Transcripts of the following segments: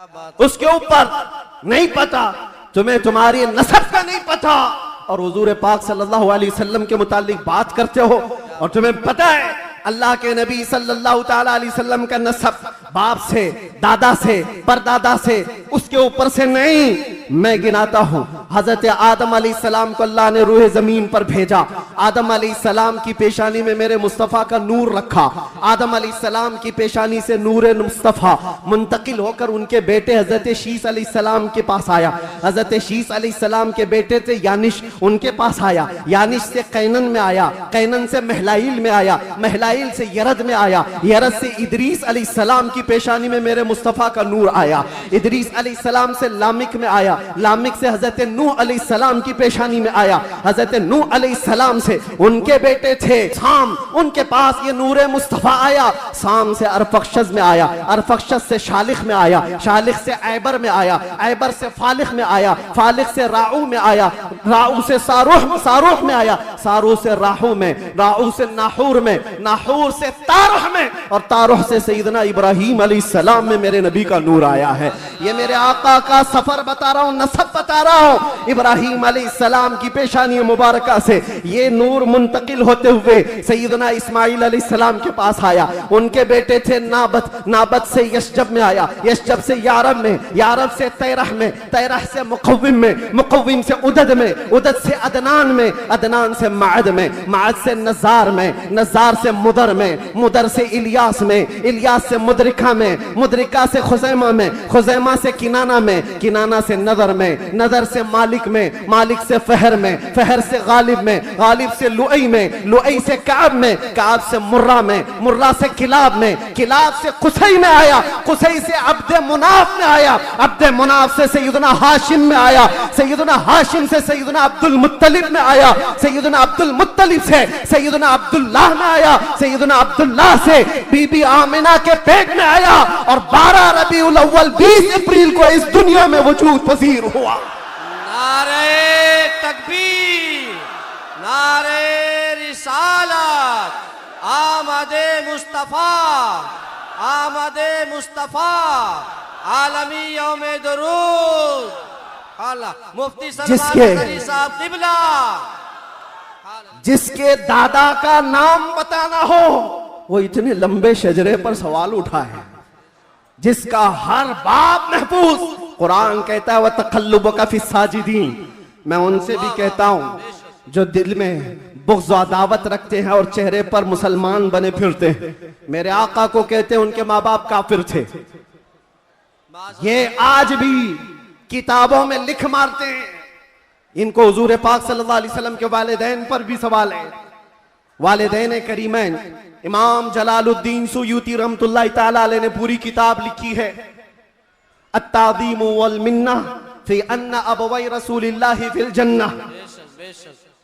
उसके ऊपर नहीं पता, तुम्हें तुम्हारी नसब का नहीं पता और हुजूर पाक सल्लल्लाहु अलैहि वसल्लम के मुतालिक बात करते हो और तुम्हें पता है अल्लाह के नबी सल्लल्लाहु ताला अलैहि वसल्लम का नसब बाप से, दादा से, परदादा से, उसके ऊपर से नहीं। मैं गिनाता हूँ, हजरत आदम अलैहिस्सलाम को अल्लाह ने रूह जमीन पर भेजा। आदम अलैहिस्सलाम की पेशानी में मेरे मुस्तफ़ा का नूर रखा। आदम अलैहिस्सलाम की पेशानी से नूर मुस्तफ़ा मुंतकिल होकर उनके बेटे हजरत शीस अलैहिस्सलाम के पास आया। हजरत शीस अलैहिस्सलाम के बेटे थे यानिश, उनके पास आया। यानिश से कैनन में आया, कैनन से महलाइल में आया, महलाइल से यरद में आया, यरद से इदरीस अलैहिस्सलाम की पेशानी में मेरे मुस्तफ़ा का नूर आया। इदरीस अलैहिस्सलाम से लामिक में आया, लामिक से हजरत नूह अलैहिस्सलाम की पेशानी में आया। हजरत नूह अलैहिस्सलाम से उनके बेटे थे साम, उनके पास ये नूर मुस्तफ़ा आया। साम से अरफक्षस में आया, अरफक्षस से शालिख में आया, शालिख से ऐबर में आया, ऐबर से फालिख में आया, फालिख से राऊ में आया, राऊ से सारूह, सारूह में आया, सारूह से राहू में, राहू से नाहूर में, नाहूर से तारुह में और तारुह से सैयदना इब्राहीम अलैहिस्सलाम में मेरे नबी का नूर आया है। ये मेरे आका का सफर बता रहा हूँ, नसब बता रहा हूँ। इब्राहीम अलैहिस्सलाम की पेशानी मुबारका से ये नूर मुंतकिल होते हुए सैयदना इस्माइल अलैहिस्सलाम के पास आया। उनके बेटे थे नाबत, नाबत से यशजब में आया, यशजब से यारब में, यारब से तैरह में, तैरह से मुकव्विम में, मुकव्विम से उदद में, उदद से अदनान में, अदनान से माद में, माद से नजार में, नजार से मुदर में, मुदर से इलियास में, इलियास से मुदरिका में, मुदरिका से खुजैमा में, खुजैमा से किनाना में, किनाना से नदर में, नदर से मालिक में, मालिक से फहर में, फहर से गालिब में, गालिब से लुई में, लुई से काब में, काब से मुर्रा में, मुर्रा से किलाब में, किलाब से कुसई में आया, कुसई से अब्दे मुनाफ में आया, अब्दे मुनाफ से सैयदना हाशिम में आया, सैयदना हाशिम से सैयदना अब्दुल मुत्तलिब में आया, सैयदना अब्दुल मुत्तलिब से सैयदना अब्दुल्लाह में आया, सैयदना अब्दुल्लाह से बीबी आमिना के पेट में आया और 12 रबीउल अव्वल 20 अप्रैल को इस दुनिया में वजूद पजीर हुआ। नारे तकबीर, नारे रिसालत, आमदे मुस्तफा, आमदे मुस्तफा, आलमी यौमे दुरूद, अल्लाह मुफ्ती सलमान अली साहब किबला। जिसके दादा का नाम बताना हो वो इतने लंबे शजरे पर सवाल उठा है, जिसका हर बाप महफूज। कुरान कहता है वह तकल्लुबका फी साजिदीन। मैं उनसे भी कहता हूं जो दिल में बुग़्ज़ और अदावत रखते हैं और चेहरे पर मुसलमान बने फिरते हैं। मेरे आका को कहते हैं उनके माँ बाप काफिर थे, ये आज भी किताबों में लिख मारते हैं। इनको हुजूर पाक सल्लल्लाहु अलैहि वसल्लम के वालिदैन पर भी सवाल है। वालिदैन करीमैन इमाम जलालुद्दीन सुयूती रहमतुल्लाह ताला अलैह ने पूरी किताब लिखी है, अत्ताज़ीम वल मिन्ना फी अन्ना अबवै रसूलिल्लाहि फिल जन्नह।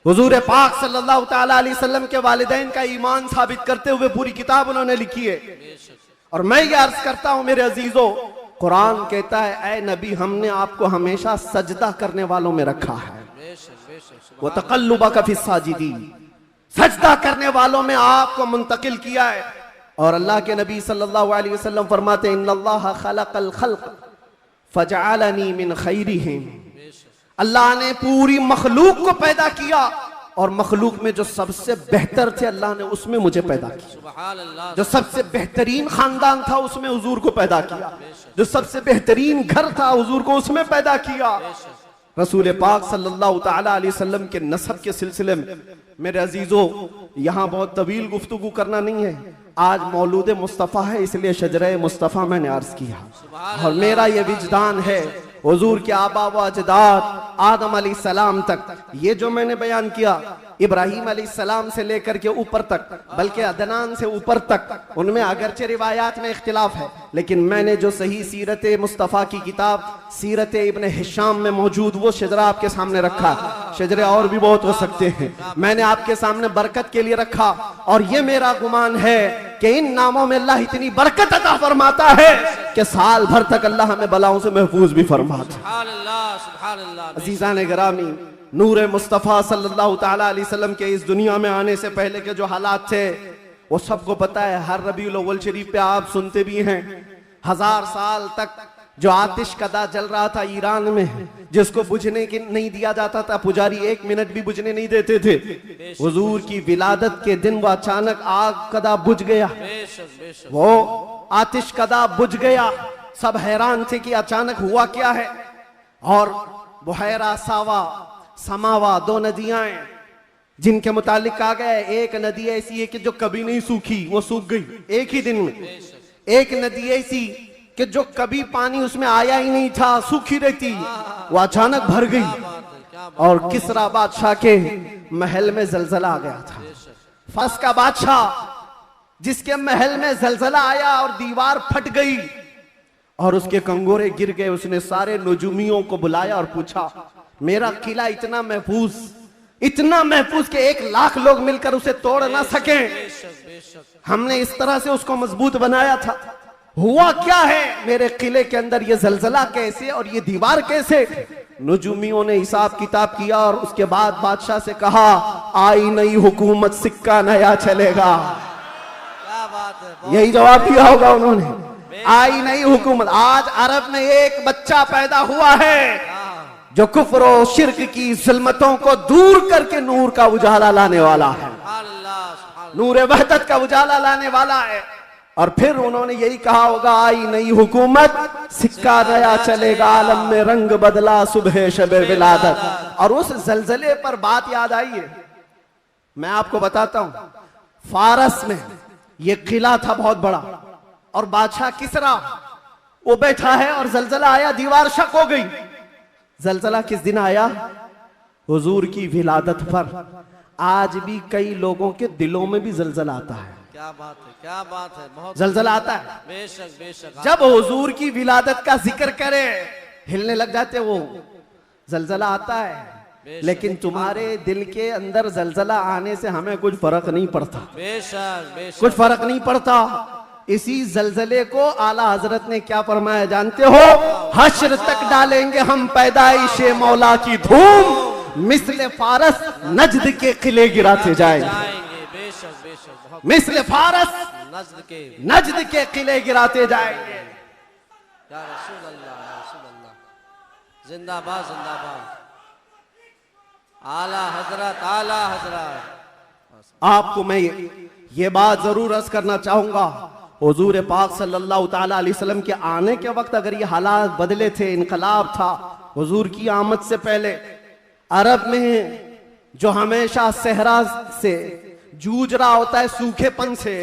हुजूर पाक सल्लल्लाहु ताला अलैहि वसल्लम के वालिदैन का ईमान साबित करते हुए पूरी किताब उन्होंने लिखी है। और मैं ये अर्ज करता हूं मेरे अजीजों, कुरान कहता है ऐ नबी हमने आपको हमेशा सजदा करने वालों में रखा है। वो तकल्लुबका फी साजिदीन, सजदा करने वालों में आपको मुंतकिल किया है। और अल्लाह के नबी सल्लल्लाहु अलैहि वसल्लम फरमाते हैं इन्नल्लाह खलक़ल खल्क़ फजअलनी मिन खैरिहिम। अल्लाह ने पूरी मखलूक को पैदा किया और मखलूक में जो सबसे बेहतर थे अल्लाह ने उसमें मुझे पैदा किया। जो सबसे बेहतरीन खानदान था उसमें हुजूर को पैदा किया, जो सबसे बेहतरीन घर था हुजूर को उसमें पैदा किया। रसूल पाक सल्लल्लाहु ताला अलैहि वसल्लम के नसब के सिलसिले में मेरे अजीजों यहाँ बहुत तवील गुफ्तगू करना नहीं है, आज मौलूद मुस्तफ़ा है इसलिए शजरे मुस्तफ़ा मैंने अर्ज किया। और मेरा ये विजदान है हुजूर के आबा व अजदाद आदम अलैहिस्सलाम तक ये जो मैंने बयान किया, इब्राहीम अलैहिस्सलाम से लेकर के ऊपर तक, बल्कि अदनान से ऊपर तक, उनमें अगरचे रिवायात में इख्तिलाफ है, लेकिन मैंने जो सही सीरत मुस्तफ़ा की किताब सीरत इब्न हिशाम में मौजूद वो शजरा आपके सामने रखा। शजरे और भी बहुत हो सकते हैं, मैंने आपके सामने बरकत के लिए रखा। और ये मेरा गुमान है कि इन नामों में अल्लाह इतनी बरकत अता फरमाता है कि साल भर तक अल्लाह हमें बलाओं से महफूज भी फरमाता। अजीज़ान गिरामी, नूर मुस्तफ़ा सल्लल्लाहु ताला अलैहि वसल्लम के इस दुनिया में आने से पहले के जो हालात थे वो सबको पता है। हर रबीउल अव्वल शरीफ पे आप सुनते भी हैं 1000 साल तक जो आतिश कदा जल रहा था ईरान में, जिसको बुझने की नहीं दिया जाता था, पुजारी 1 मिनट भी बुझने नहीं देते थे, हुजूर की विलादत के दिन वो अचानक आग कदा बुझ गया। वो आतिश कदा बुझ गया। सब हैरान थे कि अचानक हुआ क्या है। और बुहैरा सावा समावा 2 नदियां हैं जिनके मुतालिक कहा गया है, एक नदी ऐसी है कि जो कभी नहीं सूखी, वो सूख गई एक ही दिन में। एक नदी ऐसी कि जो कभी पानी उसमें आया ही नहीं था, सूखी रहती, वो अचानक भर गई। और किसरा बादशाह के महल में जलजला आ गया था। फारस का बादशाह जिसके महल में जलजला आया और दीवार फट गई और उसके कंगोरे गिर गए, उसने सारे नजूमियों को बुलाया और पूछा, मेरा किला इतना महफूज कि 1 लाख लोग मिलकर उसे तोड़ ना सके, हमने इस तरह से उसको मजबूत बनाया था, हुआ क्या है मेरे किले के अंदर, ये जलजला कैसे और ये दीवार कैसे? नजूमियों ने हिसाब किताब किया और उसके बाद बादशाह से कहा, आई नई हुकूमत, सिक्का नया चलेगा। क्या बात है, यही जवाब दिया होगा उन्होंने, आई नई हुकूमत। आज अरब में एक बच्चा पैदा हुआ है जो कुफ्र और शिर्क की ज़ुल्मतों को दूर करके नूर का उजाला लाने वाला है, नूर वहदत का उजाला लाने वाला है। और फिर उन्होंने यही कहा होगा, आई नई हुकूमत, सिक्का नया चलेगा, आलम में रंग बदला, सुबह शबे विलादत। और उस जलजले पर बात याद आई है, मैं आपको बताता हूं। फारस में यह किला था बहुत बड़ा और बादशाह किसरा वो बैठा है और जलजला आया, दीवार शक हो गई। जलजला किस दिन आया? हुजूर की विलादत पर। आज भी कई लोगों के दिलों में भी जलजला आता है। क्या बात है, क्या बात है, बहुत जलजला आता है। बेशक बेशक। जब हुजूर की विलादत का जिक्र करे हिलने लग जाते, वो जलजला आता है। लेकिन तुम्हारे दिल के अंदर जलजला आने से हमें कुछ फर्क नहीं पड़ता, बेशक बेशक, कुछ फर्क नहीं पड़ता। इसी जलजले को आला हजरत ने क्या फरमाया जानते हो? हश्र तक डालेंगे हम पैदाइशे मौला की धूम, मिस्ल फारस नजद के किले गिराते जाएंगे। बेशक बेशक, बहुत मिस्ल फारस नजद के किले गिराते जाएंगे। या रसूल अल्लाह, या रसूल अल्लाह, जिंदाबाद जिंदाबाद, आला हजरत, आला हजरत। आपको मैं ये बात जरूर अर्ज करना चाहूंगा, हुजूर पाक सल्लल्लाहु ताला अलैहि वसल्लम के आने के वक्त अगर ये हालात बदले थे, इनकलाब था, हुजूर की आमद से पहले अरब में जो हमेशा सहरा से जूझ रहा होता है, सूखेपन से,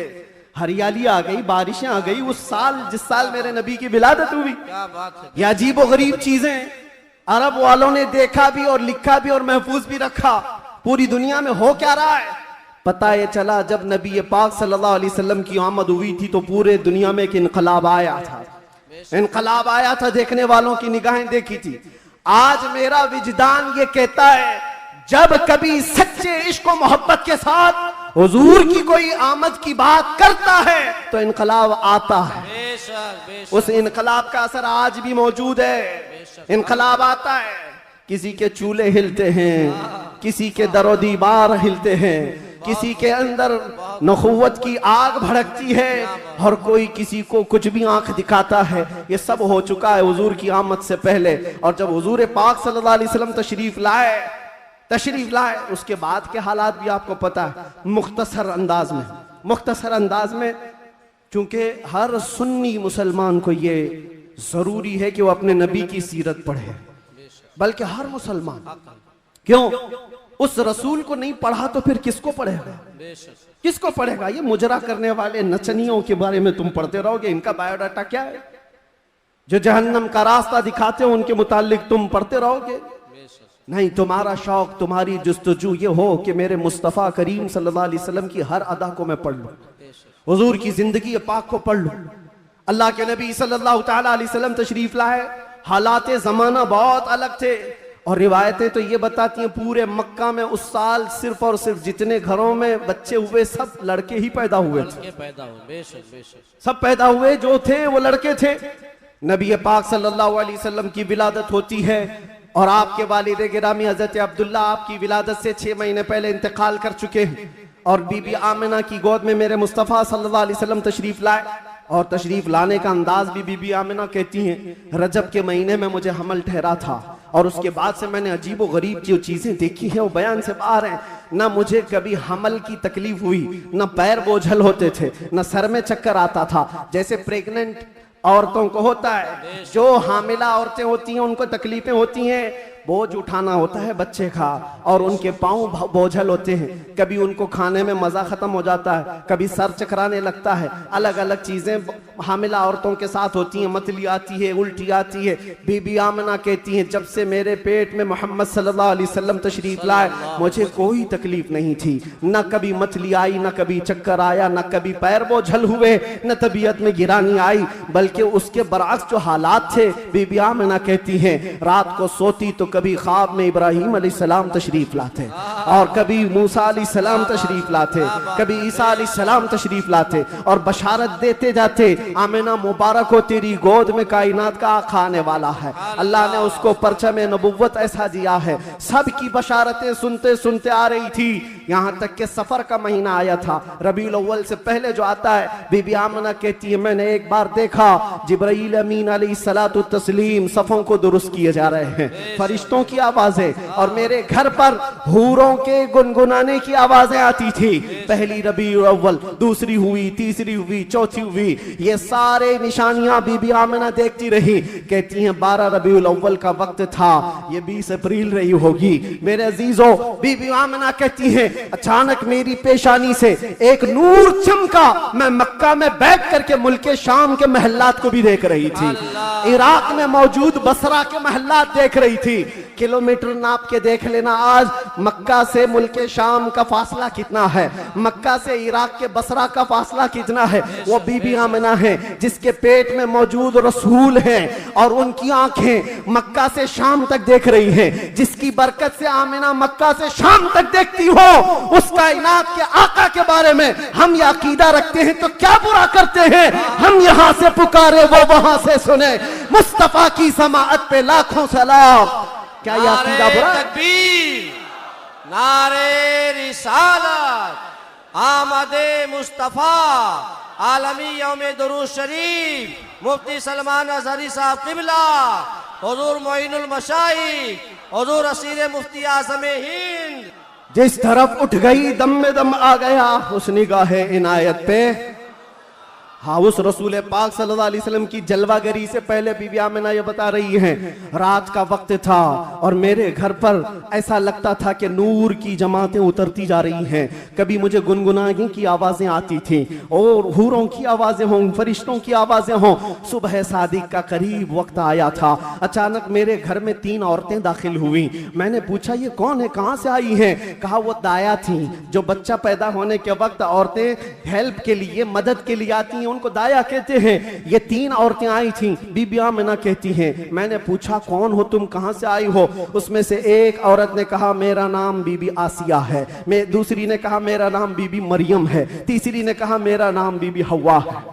हरियाली आ गई, बारिशें आ गई। उस साल जिस साल मेरे नबी की विलादत हुई, क्या बात है, ये अजीब और गरीब चीजें अरब वालों ने देखा भी और लिखा भी और महफूज भी रखा। पूरी दुनिया में हो क्या रहा है पता ये चला जब नबी पाक सल्लल्लाहु अलैहि वसल्लम की आमद हुई थी तो पूरे दुनिया में एक इनकलाब आया था, इनकलाब आया था, देखने वालों की निगाहें देखी थी। आज मेरा विजदान ये कहता है, जब कभी सच्चे इश्क और मोहब्बत के साथ हुजूर की कोई आमद की बात करता है तो इनकलाब आता है। बेशक बेशक, उस इनकलाब का असर आज भी मौजूद है। इनकलाब आता है, किसी के चूल्हे हिलते हैं, किसी के दरो दीवार हिलते हैं, किसी के अंदर नखुवत की आग भड़कती है और कोई किसी को कुछ भी आंख दिखाता है। ये सब हो चुका है हुजूर की आमद से पहले। और जब हुजूर पाक सल्लल्लाहु अलैहि वसल्लम तशरीफ लाए उसके बाद के हालात भी आपको पता है। मुख्तसर अंदाज में चूंकि हर सुन्नी मुसलमान को ये जरूरी है कि वो अपने नबी की सीरत पढ़े, बल्कि हर मुसलमान, क्यों उस रसूल को नहीं पढ़ा तो फिर किसको पढ़ेगा, किसको पढ़ेगा? ये मुजरा करने वाले नचनियों के बारे में तुम पढ़ते रहोगे, इनका बायोडाटा क्या है? जो जहन्नम का रास्ता दिखाते हो उनके मुतालिक तुम पढ़ते रहोगे? नहीं, तुम्हारा शौक, तुम्हारी जुस्तजू ये हो कि मेरे मुस्तफ़ा करीम सल्लल्लाहु अलैहि वसल्लम की हर अदा को मैं पढ़ लूं, हुजूर की जिंदगी पाक को पढ़ लूं। अल्लाह के नबी सल्लल्लाहु ताला अलैहि वसल्लम तशरीफ लाए, हालात जमाना बहुत अलग थे और रिवायतें तो ये बताती हैं पूरे मक्का में उस साल सिर्फ और सिर्फ जितने घरों में बच्चे हुए सब लड़के ही पैदा हुए थे, सब पैदा हुए जो थे वो लड़के थे। नबी पाक सल्लल्लाहु अलैहि वसल्लम की विलादत होती है और आपके वालिद गिरामी हजरत अब्दुल्ला आपकी विलादत से 6 महीने पहले इंतकाल कर चुके हैं और बीबी आमिना की गोद में मेरे मुस्तफ़ा सल्लल्लाहु अलैहि वसल्लम तशरीफ लाए और तशरीफ लाने का अंदाज भी बीबी आमिना कहती हैं रजब के महीने में मुझे हमल ठहरा था और उसके बाद से मैंने अजीब व गरीब जो चीजें देखी हैं वो बयान से बाहर हैं। ना मुझे कभी हमल की तकलीफ हुई, ना पैर बोझल होते थे, ना सर में चक्कर आता था जैसे प्रेग्नेंट औरतों को होता है। जो हामिला औरतें होती हैं उनको तकलीफें होती हैं, बोझ उठाना होता है बच्चे का और उनके पांव बोझल होते हैं, कभी उनको खाने में मजा खत्म हो जाता है, कभी सर चकराने लगता है, अलग अलग चीजें हामिला औरतों के साथ होती हैं, मतली आती है, उल्टी आती है। बीबी आमिना कहती हैं जब से मेरे पेट में मोहम्मद सल्लल्लाहु अलैहि वसल्लम तशरीफ लाए मुझे कोई तकलीफ नहीं थी, न कभी मतली आई, न कभी चक्कर आया, न कभी पैर बोझल हुए, न तबीयत में गिरानी आई, बल्कि उसके बरअक्स जो हालात थे बीबी आमिना कहती हैं रात को सोती तो कभी ख्वाब में इब्राहिम अलैहिस्सलाम तशरीफ लाते और कभी मूसा अलैहिस्सलाम तशरीफ लाते, कभी ईसा अलैहिस्सलाम तशरीफ लाते और बशारत देते जाते आमिना मुबारक हो तेरी गोद में कायनात का आका आने वाला है। अल्लाह ने उसको परचम नबुव्वत ऐसा दिया है। सब की बशारतें सुनते सुनते आ रही थी, यहाँ तक के सफर का महीना आया था, रबीउल अव्वल से पहले जो आता है। बीबी आमिना कहती है मैंने एक बार देखा जिब्राईल अमीन अलैहिस्सलातु तस्लीम सफों को दुरुस्त किए जा रहे हैं, फरिश्तों की आवाजें, और मेरे घर पर हूरों के गुनगुनाने की आवाजें आती थी। पहली रबीउल अव्वल, दूसरी हुई, तीसरी हुई, चौथी हुई, ये सारे निशानियां बीबी आमिना देखती रही। कहती हैं 12 रबीउल अव्वल का वक्त था, ये 20 अप्रैल रही होगी। मेरे अजीजों, बीबी आमिना कहती हैं अचानक मेरी पेशानी से एक नूर चमका, मैं मक्का में बैठ करके मुल्क शाम के महल्लात को भी देख रही थी, इराक में मौजूद बसरा के महल्लात देख रही थी। किलोमीटर नाप के देख लेना आज मक्का से मुल्क शाम का फासला कितना है, मक्का से इराक के बसरा का फासला कितना है। वो बीबी आमिना है जिसके पेट में मौजूद रसूल हैं और उनकी आंखें मक्का से शाम तक देख रही हैं। जिसकी बरकत से आमिना मक्का से शाम तक देखती हो, उस कायनात के आका के बारे में हम ये अकीदा रखते हैं तो क्या बुरा करते हैं। हम यहां से पुकारे वो वहां से सुने, मुस्तफा की समाअत पे लाखों सलाम। क्या यह अकीदा बुरा है? नारे रिसालत, आमदे मुस्तफा, आलमी यौमे दुरूद शरीफ, मुफ्ती सलमान अजहरी साहब किबला, हुजूर मोइनुल मशाइख, हुजूर असीर मुफ्ती आज़म हिंद। जिस तरफ उठ गई दम में दम आ गया उस निगाह इनायत पे। हाँ, उस रसूल पाक सल्लल्लाहु अलैहि वसल्लम की जलवागरी से पहले बीबी आमिना ये बता रही हैं रात का वक्त था और मेरे घर पर ऐसा लगता था कि नूर की जमातें उतरती जा रही हैं। कभी मुझे गुनगुनाने की आवाजें आती थी और हूरों की आवाजें हों, फरिश्तों की आवाजें हों। सुबह सादिक का करीब वक्त आया था, अचानक मेरे घर में 3 औरतें दाखिल हुई। मैंने पूछा ये कौन है, कहाँ से आई हैं? कहा वो दाया थी, जो बच्चा पैदा होने के वक्त औरतें हेल्प के लिए, मदद के लिए आती हैं, उनको दाया कहते हैं। ये 3 औरतें आई थी। बीबी आमिना कहती हैं मैंने पूछा कौन हो तुम, कहां से आई हो? उसमें से एक औरत ने कहा मेरा नाम बीबी आसिया है, दूसरी ने कहा मेरा नाम बीबी मरियम है, तीसरी ने कहा मेरा नाम बीबी हवा है।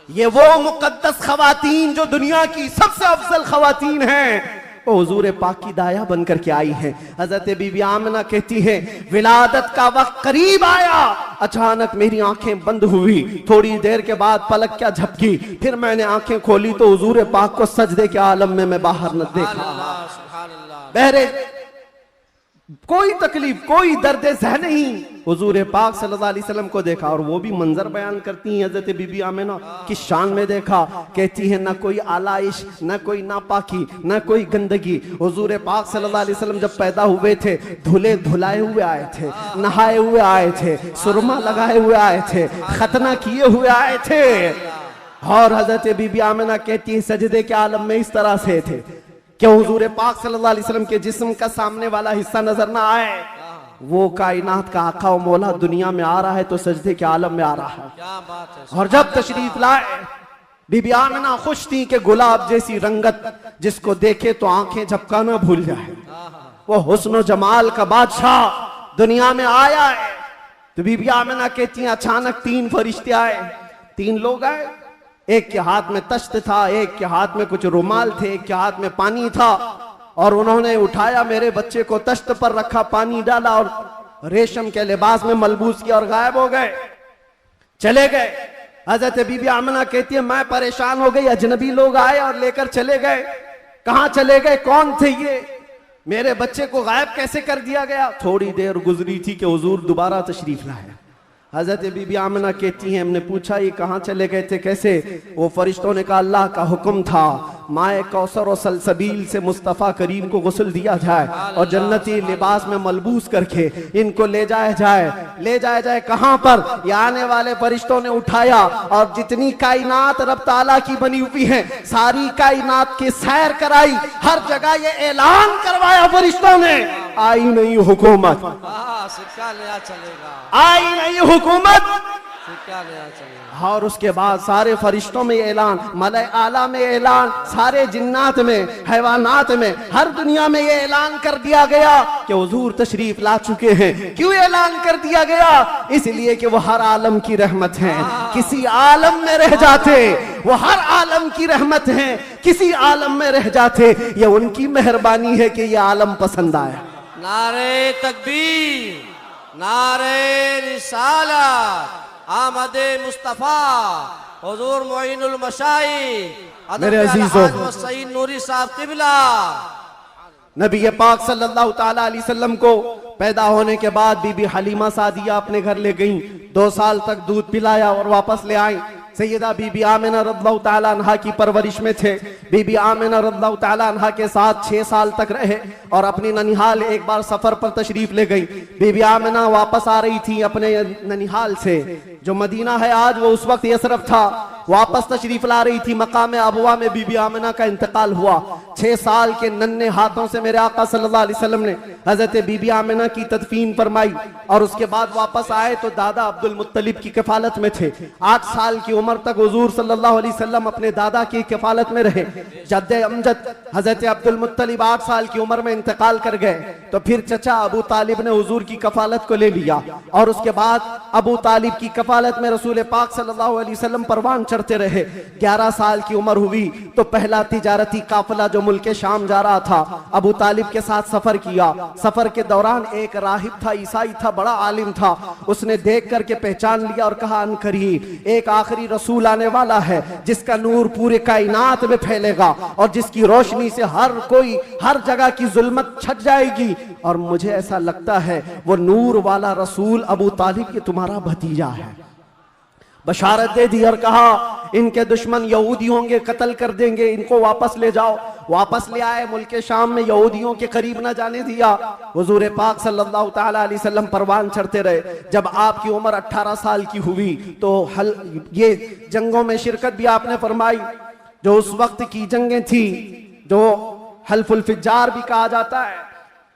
ये वो मुकद्दस खवातीन जो दुनिया की सबसे अफजल खवातीन हैं, वो हुजूर पाक की दाया बनकर के आई है। हजरत बीबी आमिना कहती है विलादत का वक्त करीब आया, अचानक मेरी आंखें बंद हुई, थोड़ी देर के बाद पलक क्या झपकी, फिर मैंने आंखें खोली तो हुजूर पाक को सजदे के आलम में मैं बाहर न देखा। बहरे कोई तकलीफ, कोई दर्द ज़हन नहीं, हुजूर पाक सल्लल्लाहु अलैहि वसल्लम को देखा। और वो भी मंजर बयान करती हैं हजरत बीबी आमिना किस शान में देखा। कहती है ना कोई आलाइश, ना कोई नापाकी, ना कोई गंदगी। हुजूर पाक सल्लल्लाहु अलैहि वसल्लम जब पैदा हुए थे धुले धुलाए हुए आए थे, नहाए हुए आए थे, सुरमा लगाए हुए आए थे, खतना किए हुए आए थे। और हजरत बीबी आमिना कहती है सजदे के आलम में इस तरह से थे कि हुजूर पाक सल्लल्लाहु अलैहि वसल्लम के जिस्म का सामने वाला हिस्सा नजर ना आए। वो कायनात का आका व मौला दुनिया में आ रहा है तो सजदे के आलम में आ रहा है। क्या बात है। और जब तशरीफ लाए बीबी आमिना खुश थी कि गुलाब जैसी रंगत जिसको देखे तो आंखें झपकाना भूल जाए। वो हुस्न जमाल का बादशाह दुनिया में आया है। तो बीबी आमिना कहती हैं अचानक 3 फरिश्ते आए, 3 लोग आए। एक के हाथ में तश्त था, एक के हाथ में कुछ रुमाल थे, एक के हाथ में पानी था। और उन्होंने उठाया मेरे बच्चे को, तश्त पर रखा, पानी डाला और रेशम के लिबास में मलबूस किया और गायब हो गए, चले गए। हजरत बीबी आमना कहती है मैं परेशान हो गई, अजनबी लोग आए और लेकर चले गए। कहां चले गए, कौन थे ये, मेरे बच्चे को गायब कैसे कर दिया गया। थोड़ी देर गुजरी थी कि हुजूर दोबारा तशरीफ लाए। हजरत बीबी आमना कहती हैं हमने पूछा ये कहाँ चले गए थे, कैसे। वो फरिश्तों ने कहा अल्लाह का हुक्म था माए कौसर और सलसबील से मुस्तफ़ा करीम को गुस्ल दिया जाए और जन्नती लिबास में मलबूस करके इनको ले जाया जाए कहाँ पर। ये आने वाले फरिश्तों ने उठाया और जितनी कायनात रब ताला की बनी हुई है सारी कायनात की सैर कराई, हर जगह ये ऐलान करवाया फरिश्तों ने आई नहीं हुकूमत, सिक्का नया चलेगा, आई नहीं हुकूमत, सिक्का नया चलेगा। और उसके बाद सारे फरिश्तों में ऐलान, मलए आला में ऐलान, सारे जिन्नात में, हैवानात में, हर दुनिया में ये ऐलान कर दिया गया कि हुजूर तशरीफ ला चुके हैं। क्यों ऐलान कर दिया गया, इसलिए कि वो हर आलम की रहमत है। किसी आलम में रह जाते वो हर आलम की रहमत है, किसी आलम में रह जाते ये उनकी मेहरबानी है कि ये आलम पसंद आया। नारे तकबीर, नारे रिसालत, आमदे मुस्तफा, हुजूर मोइनुल मशाइख मेरे अजीजों, सईद नूरी साहब किबला। नबी पाक सल्लल्लाहु ताला अलैहि वसल्लम को पैदा होने के बाद बीबी हलीमा सादिया अपने घर ले गईं, 2 साल तक दूध पिलाया और वापस ले आई। सैयदा बीबी आमिना रज़ियल्लाहु ताला अन्हा की परवरिश में थे। बीबी आमिना रज़ियल्लाहु ताला अन्हा के साथ 6 साल तक रहे और अपनी ननिहाल एक बार सफर पर तशरीफ ले गई। बीबी आमिना वापस आ रही थी अपने ननिहाल से, जो मदीना है आज वो उस वक्त यसरफ था, वापस तशरीफ ला रही थी। मकाम अबवा में बीबी आमिना का इंतकाल हुआ। 6 साल के नन्हे हाथों से मेरे आका सल्लल्लाहु अलैहि वसल्लम ने हजरत बीबी आमिना की तदफीन फरमाई और उसके बाद वापस आए तो दादा अब्दुल मुत्तलिब की कफालत में थे। 8 साल की उम्र तक हुजूर सल्लल्लाहु अलैहि वसल्लम अपने दादा की कफालत में रहे। जद्दे अमजद हजरत अब्दुल मुत्तलिब 8 साल की उम्र में इंतकाल कर गए तो फिर चचा अबू तालिब ने हुजूर की कफालत को ले लिया और उसके बाद अबू तालिब की कफालत में रसूल पाक सल्लल्लाहु अलैहि वसल्लम परवान चढ़ते रहे। 11 साल की उम्र हुई तो पहला तिजारती काफिला जो मुल्क शाम जा रहा था अबू तालिब के साथ सफर किया। सफर के दौरान एक राहिब था, ईसाई था, बड़ा आलिम था। उसने देख करके पहचान लिया और कहा अनकरीब एक आखिरी रसूल आने वाला है जिसका नूर पूरे कायनात में फैलेगा और जिसकी रोशनी से हर कोई हर जगह की जुल्मत छट जाएगी। और मुझे ऐसा लगता है वो नूर वाला रसूल अबू तालिब ये तुम्हारा भतीजा है। बशारत दे दी और कहा इनके दुश्मन यहूदी होंगे, कत्ल कर देंगे, इनको वापस ले जाओ। वापस ले आए। मुल्क शाम में यहूदियों के करीब न जाने दिया। हुजूर पाक सल्लल्लाहु ताला अलैहि वसल्लम परवान चढ़ते रहे। जब आपकी उम्र 18 साल की हुई तो ये जंगों में शिरकत भी आपने फरमाई, जो उस वक्त की जंगें थी जो हल्फुल फिज्जार भी कहा जाता है।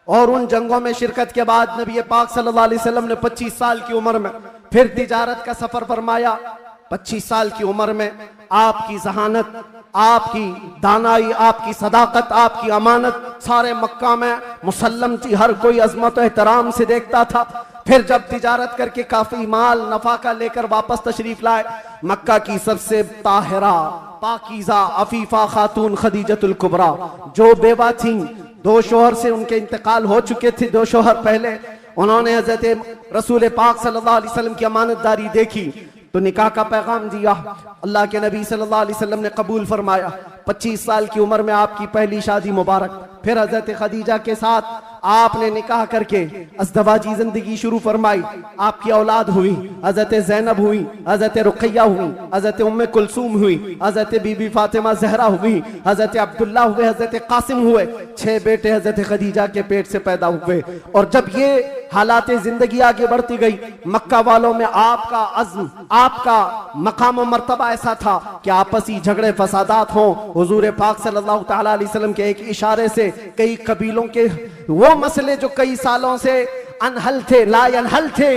और उन जंगों में शिरकत के बाद नबी पाक सल्लल्लाहु अलैहि वसल्लम ने 25 साल की उम्र में फिर तिजारत का सफर फरमाया। 25 साल की उम्र में आपकी जहानत, आपकी दानाई, आपकी सदाकत, आपकी अमानत सारे मक्का में मुसल्लम थी। हर कोई अजमत और एहतराम से देखता था। फिर जब तिजारत करके काफी माल नफा का लेकर वापस तशरीफ लाए, मक्का की सबसे ताहिरा पाकीज़ा अफीफा खातून खदीजतुल कुबरा जो बेवा थी, 2 शोहर से उनके इंतकाल हो चुके थे, 2 शोहर पहले। उन्होंने हजरत रसूल पाक सल्लल्लाहु अलैहि वसल्लम की अमानतदारी देखी तो निकाह का पैगाम दिया। अल्लाह के नबी सल्लल्लाहु अलैहि वसल्लम ने कबूल फरमाया। 25 साल की उम्र में आपकी पहली शादी मुबारक। फिर हजरत खदीजा के साथ आपने निकाह करके अज़दवाजी जिंदगी शुरू फरमाई। आपकी औलाद हुई, हजरत ज़ैनब हुई, हजरत रुक़ैया हुई, हजरत उम्मे कुलसूम हुई, हजरत बीबी फातिमा ज़हरा हुई, हजरत अब्दुल्ला हुए, हजरत कासिम हुए। 6 बेटे हजरत खदीजा के पेट से पैदा हुए। और जब ये हालात जिंदगी आगे बढ़ती गई, मक्का वालों में आपका अज़्म, आपका मकाम और मर्तबा ऐसा था कि आपसी झगड़े फसादात हों। हुजूर पाक सल्लल्लाहु ताला अलैहि वसल्लम के एक इशारे से कई कबीलों के वो मसले जो कई सालों से अनहल थे, ला अनहल थे,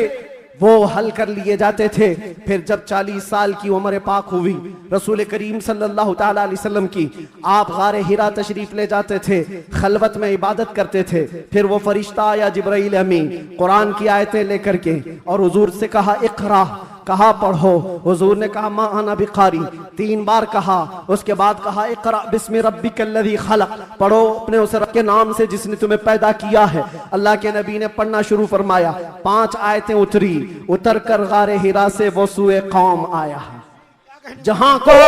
वो हल कर लिए जाते थे। फिर जब 40 साल की उम्र पाक हुई, रसूल करीम सल्लल्लाहु ताला अलैहि वसल्लम की आप गारे हिरा तशरीफ ले जाते थे, खलवत में इबादत करते थे। फिर वो फरिश्ता आया जिब्राइल अमीन कुरान की आयतें लेकर के और हुजूर से कहा इक़रा, कहा पढ़ो। हुजूर ने कहा मा अना बिकारी, 3 बार कहा। उसके बाद कहा इक़रा बिस्मि रब्बिकल्लज़ी खलक़, पढ़ो अपने उस रब के नाम से जिसने तुम्हें पैदा किया है। अल्लाह के नबी ने पढ़ना शुरू फरमाया। 5 आयतें उतर कर गारे हिरा से वो सूए कौम आया। जहां को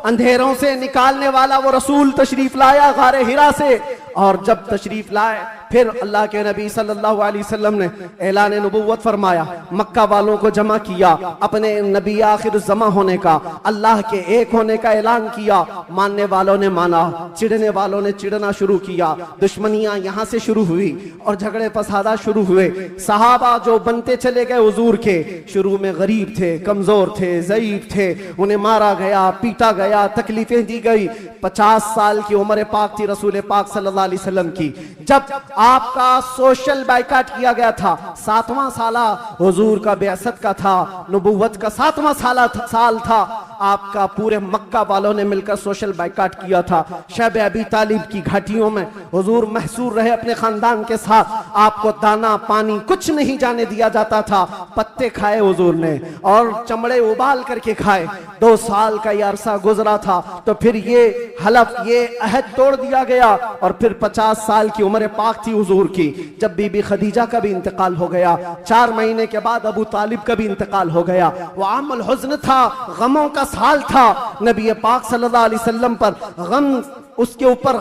अंधेरों से निकालने वाला वो रसूल तशरीफ लाया गारे हिरा से, और जब तशरीफ लाए फिर अल्लाह के नबी सल्लल्लाहु अलैहि वसल्लम ने ऐलान नबुव्वत फरमाया, मक्का वालों को जमा किया, अपने नबी आखिर जमा होने का, अल्लाह के एक होने का ऐलान किया। मानने वालों ने माना, चिढ़ने वालों ने चिढ़ना शुरू किया, दुश्मनियां यहां से शुरू हुई और झगड़े फसादा शुरू हुए। सहाबा जो बनते चले गए हुजूर के, शुरू में गरीब थे, कमजोर थे, ज़ईफ थे, उन्हें मारा गया, पीटा गया, तकलीफें दी गई। 50 साल की उम्र पाक थी रसूल पाक सल्लल्लाहु अलैहि वसल्लम की, जब आपका सोशल बाइकाट किया गया था। 7वां साला हुजूर का बेअसत का था, नबुव्वत का 7वां साल था। आपका पूरे मक्का वालों ने मिलकर सोशल बाइकाट किया था। शब अबी तालिब की घाटियों में हुजूर महसूर रहे अपने खानदान के साथ। आपको दाना पानी कुछ नहीं जाने दिया जाता था। पत्ते खाए हुजूर ने और चमड़े उबाल करके खाए। 2 साल का ये अरसा गुजरा था तो फिर ये हलफ, ये अहद तोड़ दिया गया और फिर 50 साल की उम्र पाक थी हुजूर की, जब बीबी खदीजा का भी इंतकाल हो गया। 4 महीने के बाद अबू तालिब का भी इंतकाल हो गया। वो आमुल हुज़्न था, गमों का साल था। नबी पाक सल्लल्लाहु अलैहि वसल्लम पर गम, उसके ऊपर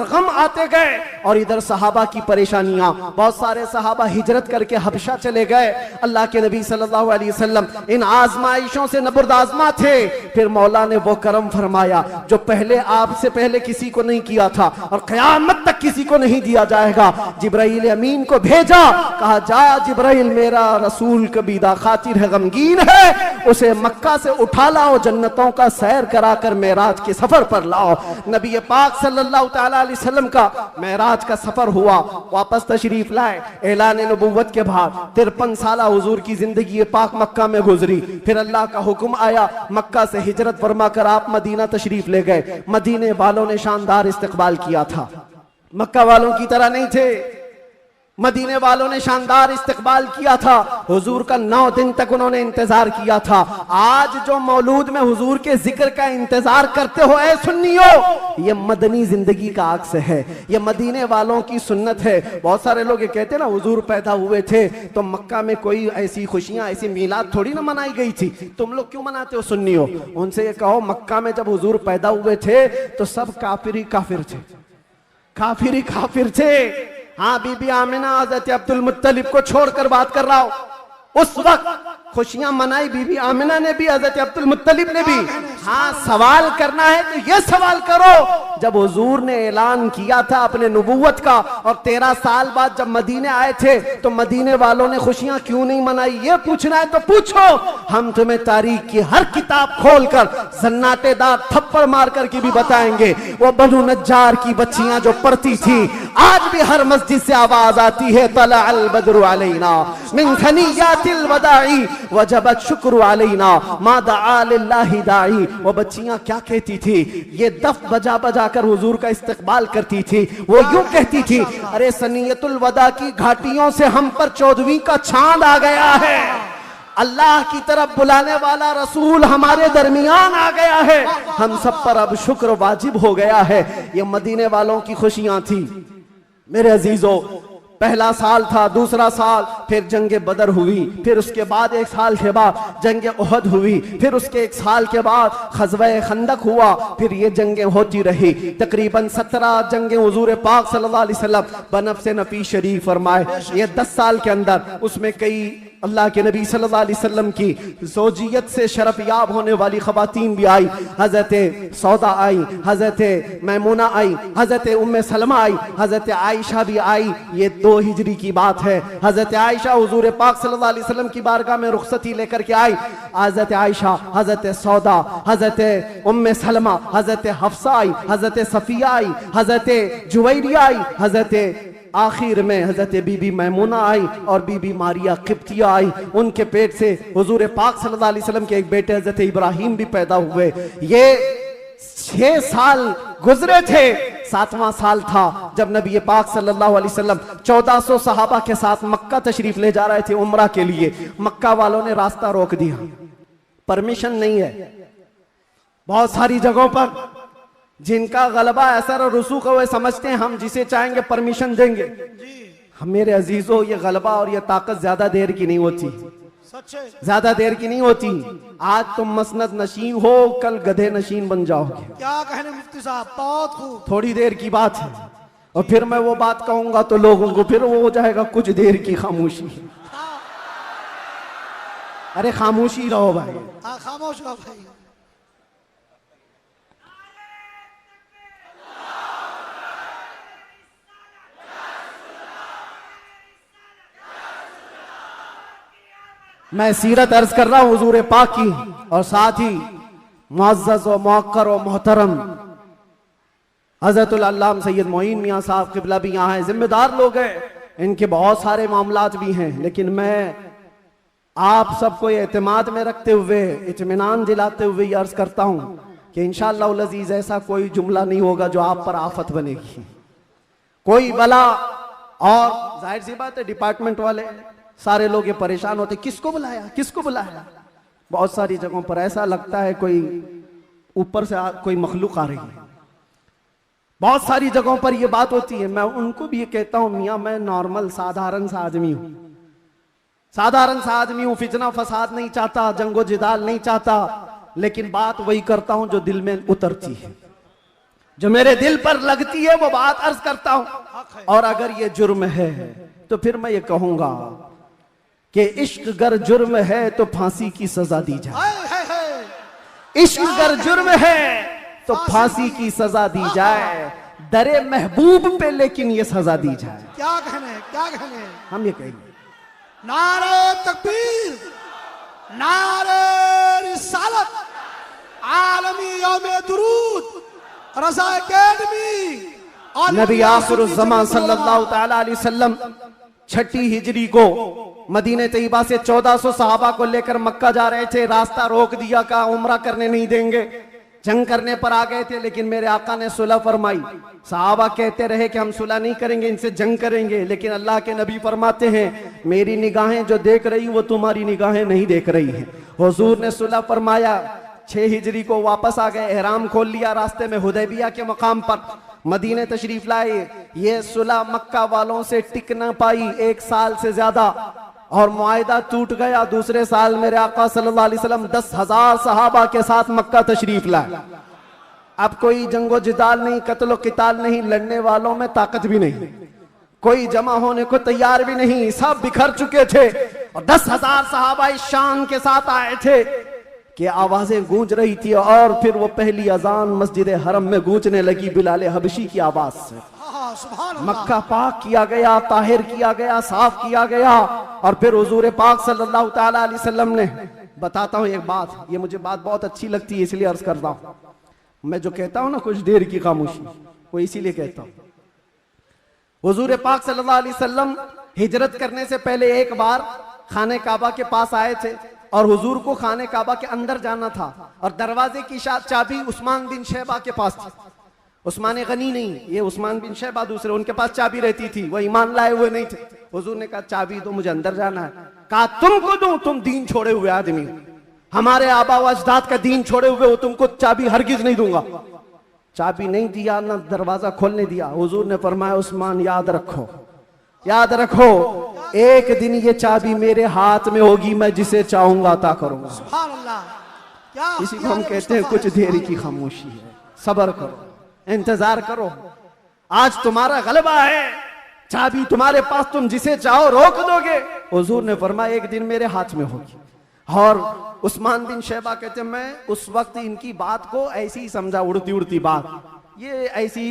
गम आते गए और इधर सहाबा की परेशानियां। बहुत सारे सहाबा हिजरत करके हबशा चले गए। अल्लाह के नबी सल्लल्लाहु अलैहि वसल्लम इन आजमाइशों से नबुर्दाजमा थे। फिर मौला ने वो करम फरमाया जो पहले आपसे पहले किसी को नहीं किया था और क़यामत तक किसी को नहीं दिया जाएगा। जिब्राइल अमीन को भेजा, कहा जा जिब्राइल, मेरा रसूल कबीदा खातिर है, गमगीन है, उसे मक्का से उठा लाओ, जन्नतों का सैर कराकर मेराज के सफर पर लाओ। नबी पाक सल्लल्लाहु तआला अलैहि वसल्लम का मेराज का सफर हुआ, वापस तशरीफ लाए। ऐलान नबुव्वत के बाद 53 साल हुजूर की जिंदगी पाक मक्का में गुजरी। फिर अल्लाह का हुक्म आया, मक्का से हिजरत फरमा कर आप मदीना तशरीफ ले गए। मदीने वालों ने शानदार इस्तकबाल किया था, मक्का वालों की तरह नहीं थे। मदीने वालों ने शानदार इस्तकबाल किया था। हुजूर का 9 दिन तक उन्होंने इंतजार किया था। आज जो मौलूद में हुजूर के जिक्र का इंतजार करते हो ऐ सुन्नियों, ये मदनी जिंदगी का अक्स है, ये मदीने वालों की सुन्नत है। बहुत सारे लोग ये कहते हैं ना, हुजूर पैदा हुए थे तो मक्का में कोई ऐसी खुशियां, ऐसी मीलाद थोड़ी ना मनाई गई थी, तुम लोग क्यों मनाते हो सुन्नियों? उनसे ये कहो, मक्का में जब हुजूर पैदा हुए थे तो सब काफिर ही काफिर थे, काफिर ही काफिर थे। हाँ, बीबी आमिना हज़रत अब्दुल मुत्तलिब को छोड़कर बात कर रहा हूं। उस वक्त खुशियां मनाई बीबी आमिना ने भी, हज़रत अब्दुल मुत्तलिब ने भी। हाँ, सवाल करना है तो ये सवाल करो, जब हुजूर ने ऐलान किया था अपने नबुव्वत का और 13 साल बाद जब मदीने आए थे तो मदीने वालों ने खुशियां क्यों नहीं मनाई? ये पूछना है तो पूछो, हम तुम्हें तारीख की हर किताब खोलकर सन्नाटेदार थप्पड़ मार करके भी बताएंगे। वो बनु नज्जार की बच्चियां जो पढ़ती थी, आज भी हर मस्जिद से आवाज आती है, तला अल बद्रु अलैना मिन खनियातिल वदाई वजबत शुक्र अलैना मा दआ लिल्लाहि दाई। वो बच्चियां क्या कहती थी? ये दफ बजा बजा कर हुजूर का इस्तकबाल करती थी। वो यूं कहती थी, अरे सनियतुल वदा की घाटियों से हम पर 14वीं का चांद आ गया है, अल्लाह की तरफ बुलाने वाला रसूल हमारे दरमियान आ गया है, हम सब पर अब शुक्र वाजिब हो गया है। ये मदीने वालों की खुशियां थी। मेरे अजीजों, पहला साल था, दूसरा साल, फिर जंगे बदर हुई, फिर उसके बाद 1 साल के बाद जंगे उहद हुई, फिर उसके 1 साल के बाद ग़ज़वा-ए खंदक हुआ, फिर ये जंगें होती रही। तकरीबन 17 जंगें हुजूर पाक सल्लल्लाहु अलैहि वसल्लम बनफ्से नफी शरीफ फरमाए। ये 10 साल के अंदर उसमें कई अल्लाह के नबी सल्लल्लाहु अलैहि वसल्लम की ज़ौजियत से शरफ याब होने वाली ख़वातीन भी आई। हज़रत सौदा आई, हज़रत मैमूना आई, हज़रत उम्मे सलमा आई, हज़रत आयशा भी आई। ये 2 हिजरी की बात है। हज़रत आयशा हुजूर पाक सल्लल्लाहु अलैहि वसल्लम की बारगाह में रुखसती लेकर के आई। हज़रत आयशा, हज़रत सौदा, हज़रत उम्मे सलमा, हज़रत हफ्सा आई, हज़रत सफिया आई, हज़रत जुवैरिया आई, हज़रत आखिर में हजरत बीबी मैमूना आई और बीबी मारिया किप्तिया आई। उनके पेट से हुजूर पाक सल्लल्लाहु अलैहि वसल्लम के एक बेटे हजरत इब्राहिम भी पैदा हुए। ये 6 साल गुजरे थे। 7वां साल था जब नबी पाक सल्लल्लाहु अलैहि वसल्लम 1400 सहाबा के साथ मक्का तशरीफ ले जा रहे थे उम्रा के लिए। मक्का वालों ने रास्ता रोक दिया, परमिशन नहीं है। बहुत सारी जगहों पर जिनका गलबा असर और रसूख है, वे समझते हैं हम जिसे चाहेंगे परमिशन देंगे। मेरे अजीजों, ये गलबा और ये ताकत ज्यादा देर की नहीं होती। सच्चे। ज्यादा देर की नहीं होती। आज तुम मसनद नशीन हो, कल गधे नशीन बन जाओगे। क्या कहने मुफ्ती साहब, बहुत खूब। थोड़ी देर की बात है, और फिर मैं वो बात कहूंगा तो लोगों को फिर वो हो जाएगा कुछ देर की खामोशी। हाँ, अरे खामोशी रहो भाई। हाँ, खामोश रहो भाई। मैं सीरत अर्ज कर रहा हूं हुजूर पाक की, और साथ ही मुअज़्ज़ज़ व मुअक्कर व मोहतरम हज़रतुल अल्लामा सैयद मोइन मियाँ साहब क़िबला भी यहाँ हैं। जिम्मेदार लोग हैं, इनके बहुत सारे मामलात भी हैं, लेकिन मैं आप सबको एतमाद में रखते हुए, इत्मीनान दिलाते हुए ये अर्ज करता हूँ कि इंशाअल्लाह अज़ीज़ ऐसा कोई जुमला नहीं होगा जो आप पर आफत बनेगी, कोई बला। और जाहिर सी बात है, डिपार्टमेंट वाले सारे लोग ये परेशान होते, किसको बुलाया, किसको बुलाया। बहुत सारी जगहों पर ऐसा लगता है कोई ऊपर से कोई मखलूक आ रही है। बहुत सारी जगहों पर ये बात होती है। मैं उनको भी ये कहता हूं, मियाँ मैं नॉर्मल साधारण सा आदमी हूं, साधारण सा आदमी हूं, फितना फसाद नहीं चाहता, जंगो जिदाल नहीं चाहता, लेकिन बात वही करता हूं जो दिल में उतरती है, जो मेरे दिल पर लगती है वो बात अर्ज करता हूं। और अगर ये जुर्म है तो फिर मैं ये कहूंगा कि इश्क गर जुर्म है तो फांसी की सजा दी जाए। हाय, हाय, हाय। इश्क गर जुर्म है तो फांसी की सजा दी जाए, दरे महबूब पे लेकिन ये सजा दी जाए। क्या कहने, क्या कहने। हम ये कहेंगे, नारे तकबीर, नारे रिसालत, आलमी यौम दुरूद, रज़ा अकेडमी। नबी आखिरुज़्ज़मान सल्लल्लाहु तआला अलैहि वसल्लम 6 हिजरी को मदीने तैयबा से 1400 सहाबा को लेकर मक्का जा रहे थे। रास्ता रोक दिया, कहा उम्रा करने नहीं देंगे, जंग करने पर आ गए थे, लेकिन मेरे आका ने सुलह फरमाई। सहाबा कहते रहे कि हम सुलह नहीं करेंगे, इनसे जंग करेंगे, लेकिन अल्लाह के नबी फरमाते हैं मेरी निगाहें जो देख रही वो तुम्हारी निगाहें नहीं देख रही हैं। हुजूर ने सुलह फरमाया, 6 हिजरी को वापस आ गए, एहराम खोल लिया, रास्ते में हुदैबिया के मकाम पर मदीने तशरीफ लाए। ये सुलह मक्का वालों से टिक न पाई 1 साल से ज्यादा, और मुआहिदा टूट गया। दूसरे साल मेरे आका सल्लल्लाहु अलैहि वसल्लम 10,000 सहाबा के साथ मक्का तशरीफ लाए। अब कोई जंगो जिदाल नहीं, कत्लो किताल नहीं, लड़ने वालों में ताकत भी नहीं, कोई जमा होने को तैयार भी नहीं, सब बिखर चुके थे। और 10,000 सहाबा इस शान के साथ आए थे कि आवाजें गूंज रही थी, और फिर वो पहली अजान मस्जिद हरम में गूंजने लगी बिलाल हबशी की आवाज से। हाँ, सुभान अल्लाह। मक्का पाक किया गया, ताहिर किया गया, साफ किया गया। और फिर हुजूर पाक सल्लल्लाहु तआला अलैहि वसल्लम ने, बताता हूं एक बात, ये मुझे बात बहुत अच्छी लगती है इसलिए अर्ज करता हूं। मैं जो कहता हूं ना कुछ देर की खामोशी, वो इसीलिए कहता हूं। हुजूर पाक सल्लल्लाहु अलैहि वसल्लम हिजरत करने से पहले एक बार खाने काबा के पास आए थे, और हुजूर को खाने काबा के अंदर जाना था, और दरवाजे की चाबी उस्मान बिन शैबा के पास थी। उस्मान गनी नहीं, ये उस्मान बिन शैबा दूसरे, उनके पास चाबी रहती थी, वो ईमान लाए हुए नहीं थे। हुजूर ने कहा चाबी दो, मुझे अंदर जाना है। कहा तुमको दूं, तुम दीन छोड़े हुए आदमी, हमारे आबा व अजदाद का दीन छोड़े हुए हो, तुमको चाबी हरगिज नहीं दूंगा। चाबी नहीं दिया, ना दरवाजा खोलने दिया। हुजूर ने फरमाया उस्मान याद रखो, याद रखो, एक दिन ये चाबी मेरे हाथ में होगी, मैं जिसे चाहूंगा अता करूंगा। सुभान अल्लाह। क्या इसी को हम कहते हैं कुछ देर की खामोशी है। सब्र करो, इंतजार करो, आज तुम्हारा गलबा है, चाबी तुम्हारे पास, तुम जिसे चाहो रोक दोगे। हुजूर ने फरमाया एक दिन मेरे हाथ में होगी। और उस्मान बिन शैबा कहते हैं मैं उस वक्त इनकी बात को ऐसी ही समझा, उड़ती उड़ती बात, ये ऐसी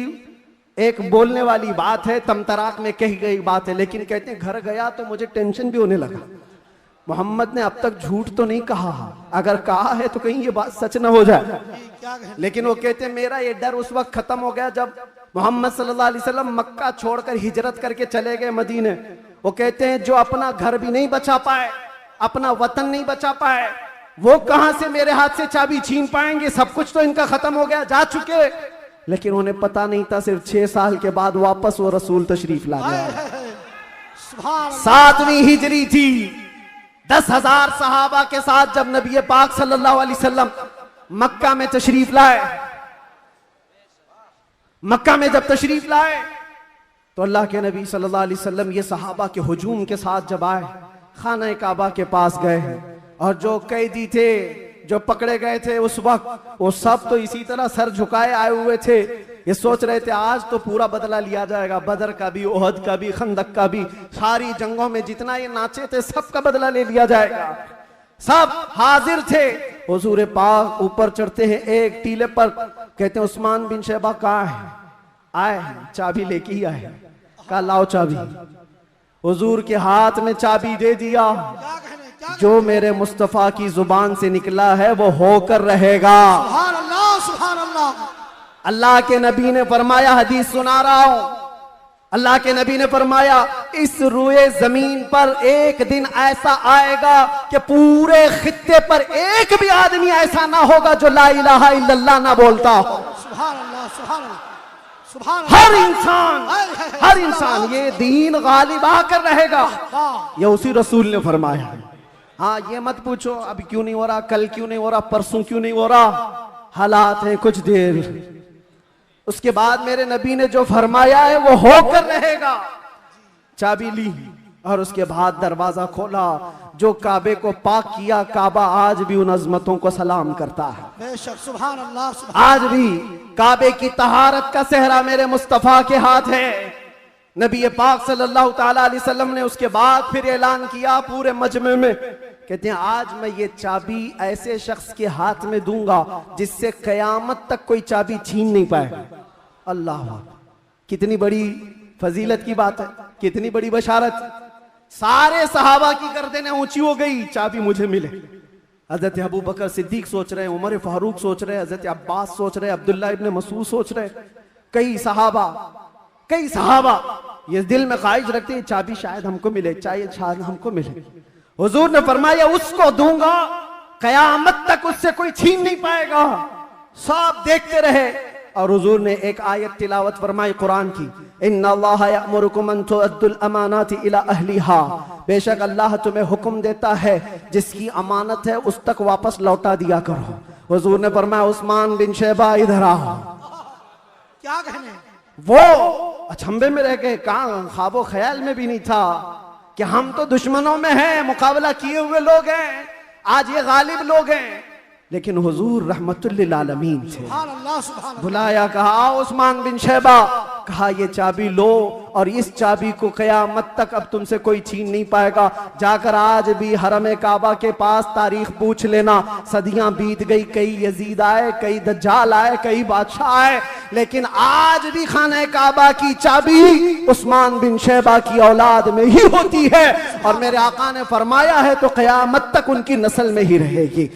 एक बोलने वाली बात है, तमतराक में कही गई बात है। लेकिन कहते हैं घर गया तो मुझे टेंशन भी होने लगा, मोहम्मद ने अब तक झूठ तो नहीं कहा, अगर कहा है तो कहीं ये बात सच न हो जाए। क्या कहने। लेकिन वो कहते हैं मेरा ये डर उस वक्त खत्म हो गया जब मोहम्मद सल्लल्लाहु अलैहि वसल्लम मक्का छोड़कर हिजरत करके चले गए मदीने। वो कहते हैं जो अपना घर भी नहीं बचा पाए, अपना वतन नहीं बचा पाए, वो कहां से मेरे हाथ से चाबी छीन पाएंगे। सब कुछ तो इनका खत्म हो गया, जा चुके। लेकिन उन्हें पता नहीं था सिर्फ 6 साल के बाद वापस वो रसूल तशरीफ ला गया। सुभान अल्लाह। 7वीं हिजरी थी, 10,000 सहाबा के साथ जब नबी पाक सल्लल्लाहु अलैहि वसल्लम मक्का में तशरीफ लाए, मक्का में जब तशरीफ लाए तो अल्लाह के नबी सल्लल्लाहु अलैहि वसल्लम ये सहाबा के हुजूम के साथ जब आए, खाना काबा के पास गए और जो कैदी थे, जो पकड़े गए थे उस वक्त, वो सब तो इसी तरह सर झुकाए आए हुए थे। ये सोच रहे थे आज तो पूरा बदला लिया जाएगा, बदर का भी, ओहद का भी, खंदक का भी, सारी जंगों में जितना ये नाचे थे सबका बदला ले लिया जाएगा। सब हाजिर थे। हुजूर पाक ऊपर चढ़ते हैं एक टीले पर, कहते हैं उस्मान बिन शैबा कहाँ है? आए हैं, चाबी लेके ही आए। कहा लाओ चाबी। हुजूर के हाथ में चाबी दे दिया। क्या कहने, क्या जो मेरे मुस्तफा की जुबान से निकला है वो होकर रहेगा। सुभान अल्लाह, सुभान अल्लाह। अल्लाह के नबी ने फरमाया, हदीस सुना रहा हूं, अल्लाह के नबी ने फरमाया इस रुए जमीन पर एक दिन ऐसा आएगा कि पूरे खित्ते पर एक भी आदमी ऐसा ना होगा जो ला इलाहा इल्लल्लाह ना बोलता हो। सुभान अल्लाह, सुभान अल्लाह, सुभान हर अल्लाह। इंसान, हाय, हर इंसान, ये दीन गालिब आकर रहेगा। वाह, ये उसी रसूल ने फरमाया है। हाँ, ये मत पूछो अभी क्यों नहीं हो रहा, कल क्यों नहीं हो रहा, परसों क्यों नहीं हो रहा, हालात हैं कुछ देर। उसके बाद मेरे नबी ने जो फरमाया है वो होकर रहेगा। चाबी ली और उसके बाद दरवाजा खोला। जो काबे को पाक किया, काबा आज भी उन अजमतों को सलाम करता है। बेशक, सुभान अल्लाह, सुभान। आज भी काबे की तहारत का सेहरा मेरे मुस्तफा के हाथ है। नबी पाक सल्लल्लाहु ताला अलैहि वसल्लम ने उसके बाद फिर ऐलान किया पूरे मजमे में, कहते हैं आज मैं ये चाबी ऐसे शख्स के हाथ में दूंगा जिससे कयामत तक कोई चाबी छीन नहीं पाएगा। अल्लाह, कितनी बड़ी फजीलत की बात है, कितनी बड़ी बशारत। सारे सहाबा की गर्दनें ऊंची हो गई, चाबी मुझे मिले। हजरत अबू बकर सिद्दीक सोच रहे हैं, उमर फारूक सोच रहे हैं, हजरत अब्बास सोच रहे हैं, अब्दुल्ला इब्ने मसूद सोच रहे हैं, कई सहाबा ये दिल में ख्वाहिश रखते हैं चाबी शायद हमको मिले, शायद हमको मिले। हुजूर ने फरमाया उसको दूंगा, कयामत तक उससे कोई छीन नहीं पाएगा। सब देखते रहे और हुजूर ने एक आयत तिलावत फरमाई कुरान की, इन्नल्लाह यअमुरुकुम अन तुअद्दुल अमानाति इला अहलिहा, बेशक अल्लाह तुम्हें हुक्म देता है जिसकी अमानत है उस तक वापस लौटा दिया करो। हुजूर ने फरमाया उस्मान बिन शैबा इधर आओ। क्या कहने, वो अचंभे में रह गए, कहां ख्वाबो ख्याल में भी नहीं था कि हम तो दुश्मनों में हैं, मुकाबला किए हुए लोग हैं, आज ये गालिब लोग हैं। लेकिन हुजूर रहमतुल लिल आलमीन थे। सुभान अल्लाह, सुभान अल्लाह। बुलाया, कहा आओ उस्मान बिन शैबा, कहा ये चाबी लो और इस चाबी को कयामत तक अब तुमसे कोई छीन नहीं पाएगा। जाकर आज भी हरम काबा के पास तारीख पूछ लेना, सदियां बीत गई, कई यजीद आए, कई दज्जाल आए, कई बादशाह आए, लेकिन आज भी खाना काबा की चाबी उस्मान बिन शैबा की औलाद में ही होती है। और मेरे आका ने फरमाया है तो कयामत तक उनकी नस्ल में ही रहेगी।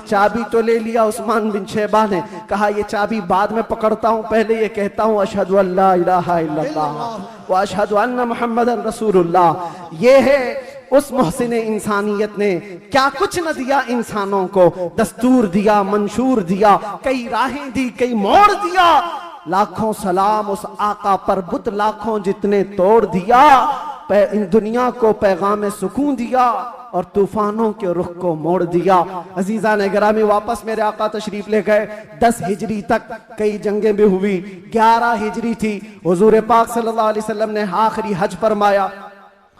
चाबी तो ले लिया उस्मान बिन शैबा ने, कहा ये चाबी बाद में पकड़ता हूं, पहले ये कहता हूं अशहदु अल्ला इलाहा इल्लल्लाह व अशहदु अन्ना मुहम्मदन रसूलुल्लाह। ये है उस मोहसिन इंसानियत ने क्या कुछ न दिया इंसानों को, दस्तूर दिया, मंशूर दिया, कई राहें दी, कई मोड़ दिया। लाखों सलाम उस आका पर, बुत लाखों जितने तोड़ दिया, इन दुनिया को पैगाम सुकून दिया और तूफानों के रुख को मोड़ दिया। अजीजा ने गिरामी वापस मेरे आका तशरीफ ले गए। 10 हिजरी तक कई जंगें भी हुई, 11 हिजरी थी, हुजूर पाक सल्लल्लाहु अलैहि वसल्लम ने आखिरी हज फरमाया।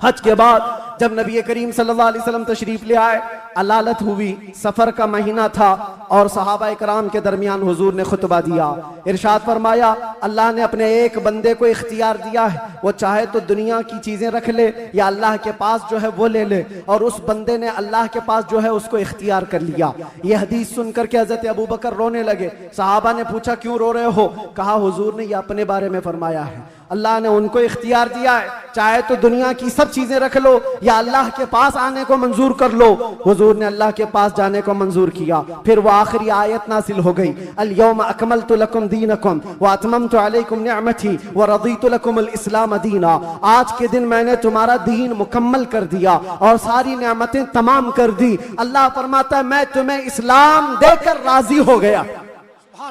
हज के बाद जब नबी करीम सल्लल्लाहु अलैहि वसल्लम तशरीफ ले आए, अलालत हुई, सफर का महीना था और सहाबा इकराम के दरमियान हुजूर ने खुतबा दिया। इरशाद फरमाया अल्लाह ने अपने एक बंदे को इख्तियार दिया है, वो चाहे तो दुनिया की चीजें रख ले या अल्लाह के पास जो है वो ले ले, और उस बंदे ने अल्लाह के पास जो है उसको इख्तियार कर लिया। ये हदीस सुनकर के हजरत अबू बकर रोने लगे। सहाबा ने पूछा क्यों रो रहे हो? कहा हुजूर ने ये अपने बारे में फरमाया है, अल्लाह ने उनको इख्तियार दिया है, चाहे तो दुनिया की सब चीजें रख लो या अल्लाह के पास आने को मंजूर कर लो। हुजूर ने अल्लाह के पास जाने को मंजूर किया। फिर वो आखिरी आयत नासिल हो गई, अल यौम अकमलतु लकुम दीनकुम व अतममतु अलैकुम निअमती व रदीतु लकुमुल इस्लाम दीना। आज के दिन मैंने तुम्हारा दीन मुकम्मल कर दिया और सारी नेमतें तमाम कर दी। अल्लाह फरमाता है मैं तुम्हें इस्लाम देकर राजी हो गया।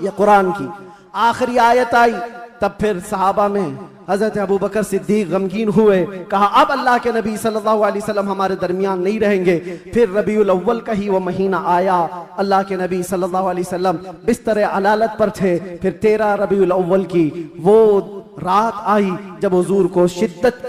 ये कुरान की आखिरी आयत आई। तब फिर सहाबा में हजरत अबू बकर सिद्दीक गमगीन हुए, कहा अब अल्लाह के नबी सल्लल्लाहु अलैहि वसल्लम हमारे दरमियान नहीं रहेंगे। फिर रबीउल अव्वल का ही वो महीना आया, अल्लाह के नबी सल्लल्लाहु अलैहि वसल्लम बिस्तर अलालत पर थे। फिर 13 रबीउल अव्वल की वो रात आई जब हुजूर को शिद्दत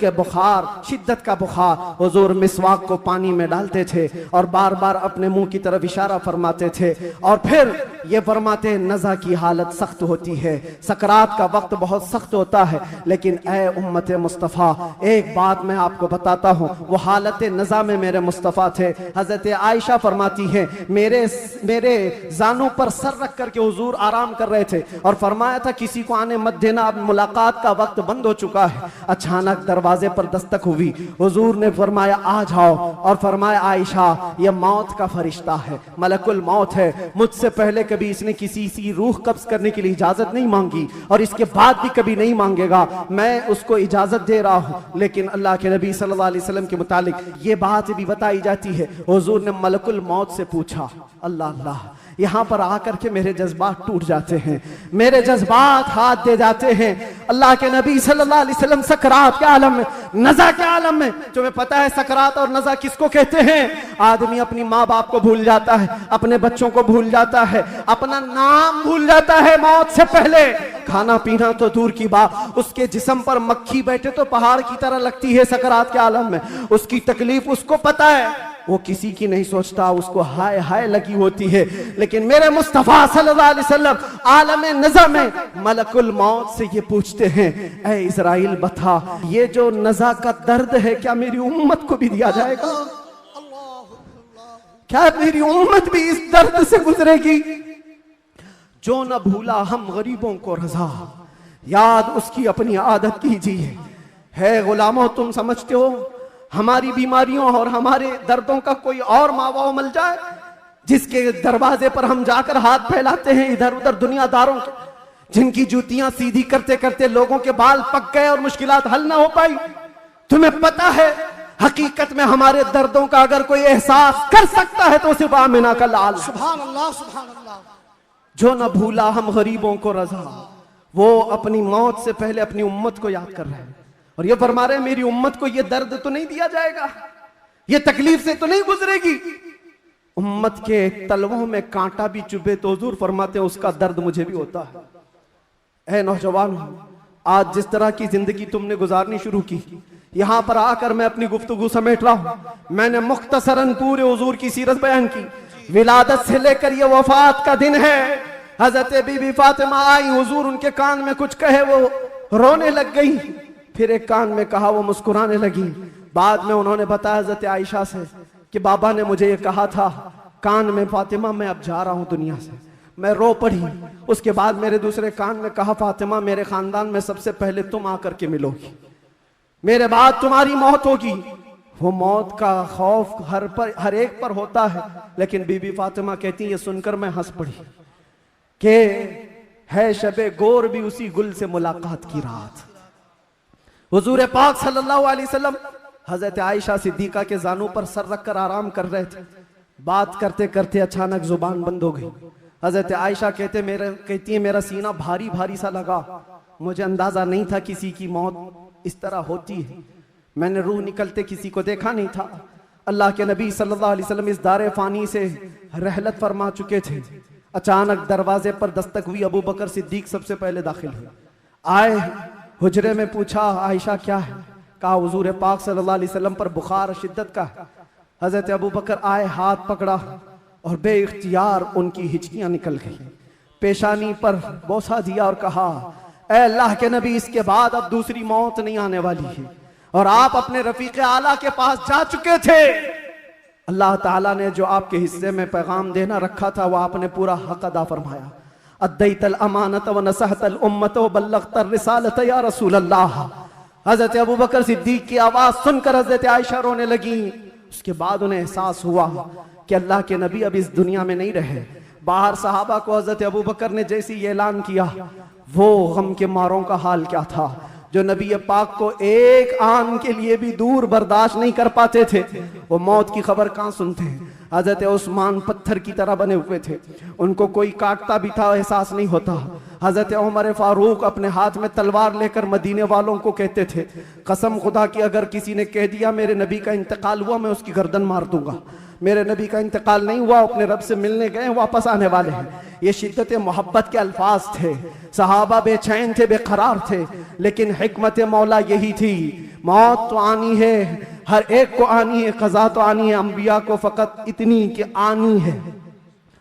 का बुखार हुजूर मिसवाक को पानी में डालते थे और बार बार अपने मुंह की तरफ इशारा फरमाते थे और फिर ये फरमाते नज़ा की हालत सख्त होती है, सकरात का वक्त बहुत सख्त होता है, लेकिन ए उम्मत मुस्तफ़ा एक बात मैं आपको बताता हूँ, वो हालत नज़ा में मेरे मुस्तफ़ा थे। हज़रत आयशा फरमाती है मेरे जानों पर सर रख करके हुजूर आराम कर रहे थे और फरमाया था किसी को आने मत देना, अब मुलाकात का वक्त बंद हो चुका है। अचानक दरवाजे पर दस्तक हुई, हुजूर ने फरमाया आ जाओ और फरमाया आयशा ये मौत का फरिश्ता है, मलकुल मौत है, मुझसे पहले कभी इसने किसी सी रूह कब्ज करने के लिए इजाजत नहीं मांगी और इसके बाद भी कभी नहीं मांगेगा, मैं उसको इजाजत दे रहा हूं। लेकिन अल्लाह के नबी सल्लल्लाहु अलैहि वसल्लम के मुतालिक ये बात भी बताई जाती है, हुजूर ने मलकुल मौत से पूछा। अल्लाह अल्लाह, यहाँ पर आकर के मेरे जज्बात टूट जाते हैं, मेरे जज्बात हाथ दे जाते हैं। अल्लाह के नबी सल्लल्लाहु अलैहि वसल्लम सकरात के आलम में, नज़ा के आलम में, तुम्हें पता है सकरात और नज़ा किसको कहते हैं? आदमी अपनी माँ बाप को भूल जाता है, अपने बच्चों को भूल जाता है, अपना नाम भूल जाता है मौत से पहले, खाना पीना तो दूर की बात, उसके जिस्म पर मक्खी बैठे तो पहाड़ की तरह लगती है सकरात के आलम में, उसकी तकलीफ उसको पता है, वो किसी की नहीं सोचता, उसको हाय हाय लगी होती है। लेकिन मेरे मुस्तफा सल्लल्लाहु अलैहि वसल्लम आलम नज़ा में मलकुल मौत से ये पूछते हैं, ऐ इज़राइल बता ये जो नज़ा का दर्द है क्या मेरी उम्मत को भी दिया जाएगा? क्या मेरी उम्मत भी इस दर्द से गुजरेगी? जो न भूला हम गरीबों को रजा, याद उसकी अपनी आदत कीजिए। है गुलामों, तुम समझते हो हमारी बीमारियों और हमारे दर्दों का कोई और मावा मिल जाए जिसके दरवाजे पर हम जाकर हाथ फैलाते हैं इधर उधर दुनियादारों के, जिनकी जूतियां सीधी करते करते लोगों के बाल पक गए और मुश्किलात हल ना हो पाई? तुम्हें पता है हकीकत में हमारे दर्दों का अगर कोई एहसास कर सकता है तो सिर्फ आमिना का लाल। सुभान अल्लाह, सुभान अल्लाह। जो न भूला हम गरीबों को रजा, वो अपनी मौत से पहले अपनी उम्मत को याद कर रहे हैं और ये फरमा रहे हैं मेरी उम्मत को ये दर्द तो नहीं दिया जाएगा, ये तकलीफ से तो नहीं गुजरेगी। उम्मत के तलवों में कांटा भी चुभे तो हुजूर फरमाते हैं उसका दर्द मुझे भी होता है। ऐ नौजवान, आज जिस तरह की जिंदगी तुमने गुजारनी शुरू की, यहां पर आकर मैं अपनी गुफ्तगू समेट रहा हूं। मैंने मुख्तसरन पूरे हुजूर की सीरत बयान की, विलादत से लेकर ये वफात का दिन है। हजरत बीबी फातिमा आई, हुजूर उनके कान में कुछ कहे, वो रोने लग गई, फिर एक कान में कहा, वो मुस्कुराने लगी। बाद में उन्होंने बताया हजरत आयशा से कि बाबा ने मुझे ये कहा था कान में, फातिमा मैं अब जा रहा हूं दुनिया से। मैं रो पड़ी। उसके बाद मेरे दूसरे कान में कहा, फातिमा मेरे खानदान में सबसे पहले तुम आकर के मिलोगी, मेरे बाद तुम्हारी मौत होगी। वो मौत का खौफ हर एक पर होता है, लेकिन बीबी फातिमा कहती है, ये सुनकर मैं हंस पड़ी कि है शबे गोर भी उसी गुल से मुलाकात की रात। हुजूर पाक सल्लल्लाहु अलैहि वसल्लम हजरत आयशा सिद्दीका के जानू पर सर रखकर आराम कर रहे थे। बात करते करते अचानक जुबान बंद हो गई। हजरत आयशा कहती है मेरा सीना भारी भारी सा लगा, मुझे अंदाजा नहीं था किसी की मौत इस तरह होती है, मैंने रूह निकलते किसी को देखा नहीं था। अल्लाह के नबी सल्लल्लाहु अलैहि वसल्लम इस दारे फानी से रहलत फरमा चुके थे। अचानक दरवाजे पर दस्तक हुई, अबू बकर सिद्दीक सबसे पहले दाखिल हुए। आए, हुजरे में पूछा, आयशा क्या है? कहा हुजूर पाक सल्लल्लाहु अलैहि वसल्लम पर बुखार शिद्दत का है। हजरत अबू बकर आए, हाथ पकड़ा और बेइख्तियार उनकी हिचकियां निकल गई, पेशानी पर बोसा दिया और कहा, ऐ अल्लाह के नबी, इसके बाद अब दूसरी मौत नहीं आने वाली है और आप अपने रफीक आला के पास जा चुके थे। अल्लाह ताला ने जो आपके हिस्से में पैगाम देना रखा था वो आपने पूरा हक अदा फरमाया। अद्दैतल अमानत व नसहतल उम्मत व बल्लगतर रिसालत या रसूल अल्लाह। हजरत अबू बकर सिद्दीक की आवाज सुनकर हजरत आयशा रोने लगी। उसके बाद उन्हें एहसास हुआ कि अल्लाह के नबी अब इस दुनिया में नहीं रहे। बाहर सहाबा को हजरत अबू बकर ने जैसे ही ऐलान किया, वो गम के मारों का हाल क्या था जो नबी पाक को एक आन के लिए भी दूर बर्दाश्त नहीं कर पाते थे। वो मौत की खबर कहाँ सुनते हैं। हजरत उस्मान पत्थर की तरह बने हुए थे, उनको कोई काटता भी था एहसास नहीं होता। हजरत उमर फारूक अपने हाथ में तलवार लेकर मदीने वालों को कहते थे, कसम खुदा की अगर किसी ने कह दिया मेरे नबी का इंतकाल हुआ मैं उसकी गर्दन मार दूंगा। मेरे नबी का इंतकाल नहीं हुआ, अपने रब से मिलने गए, वापस आने वाले हैं। ये शिद्दत मोहब्बत के अल्फाज थे। सहाबा बेचैन थे, बेकरार थे, लेकिन हिकमत मौला यही थी, मौत तो आनी है, हर एक को आनी है, क़ज़ा तो आनी है, अंबिया को फ़कत इतनी कि आनी है,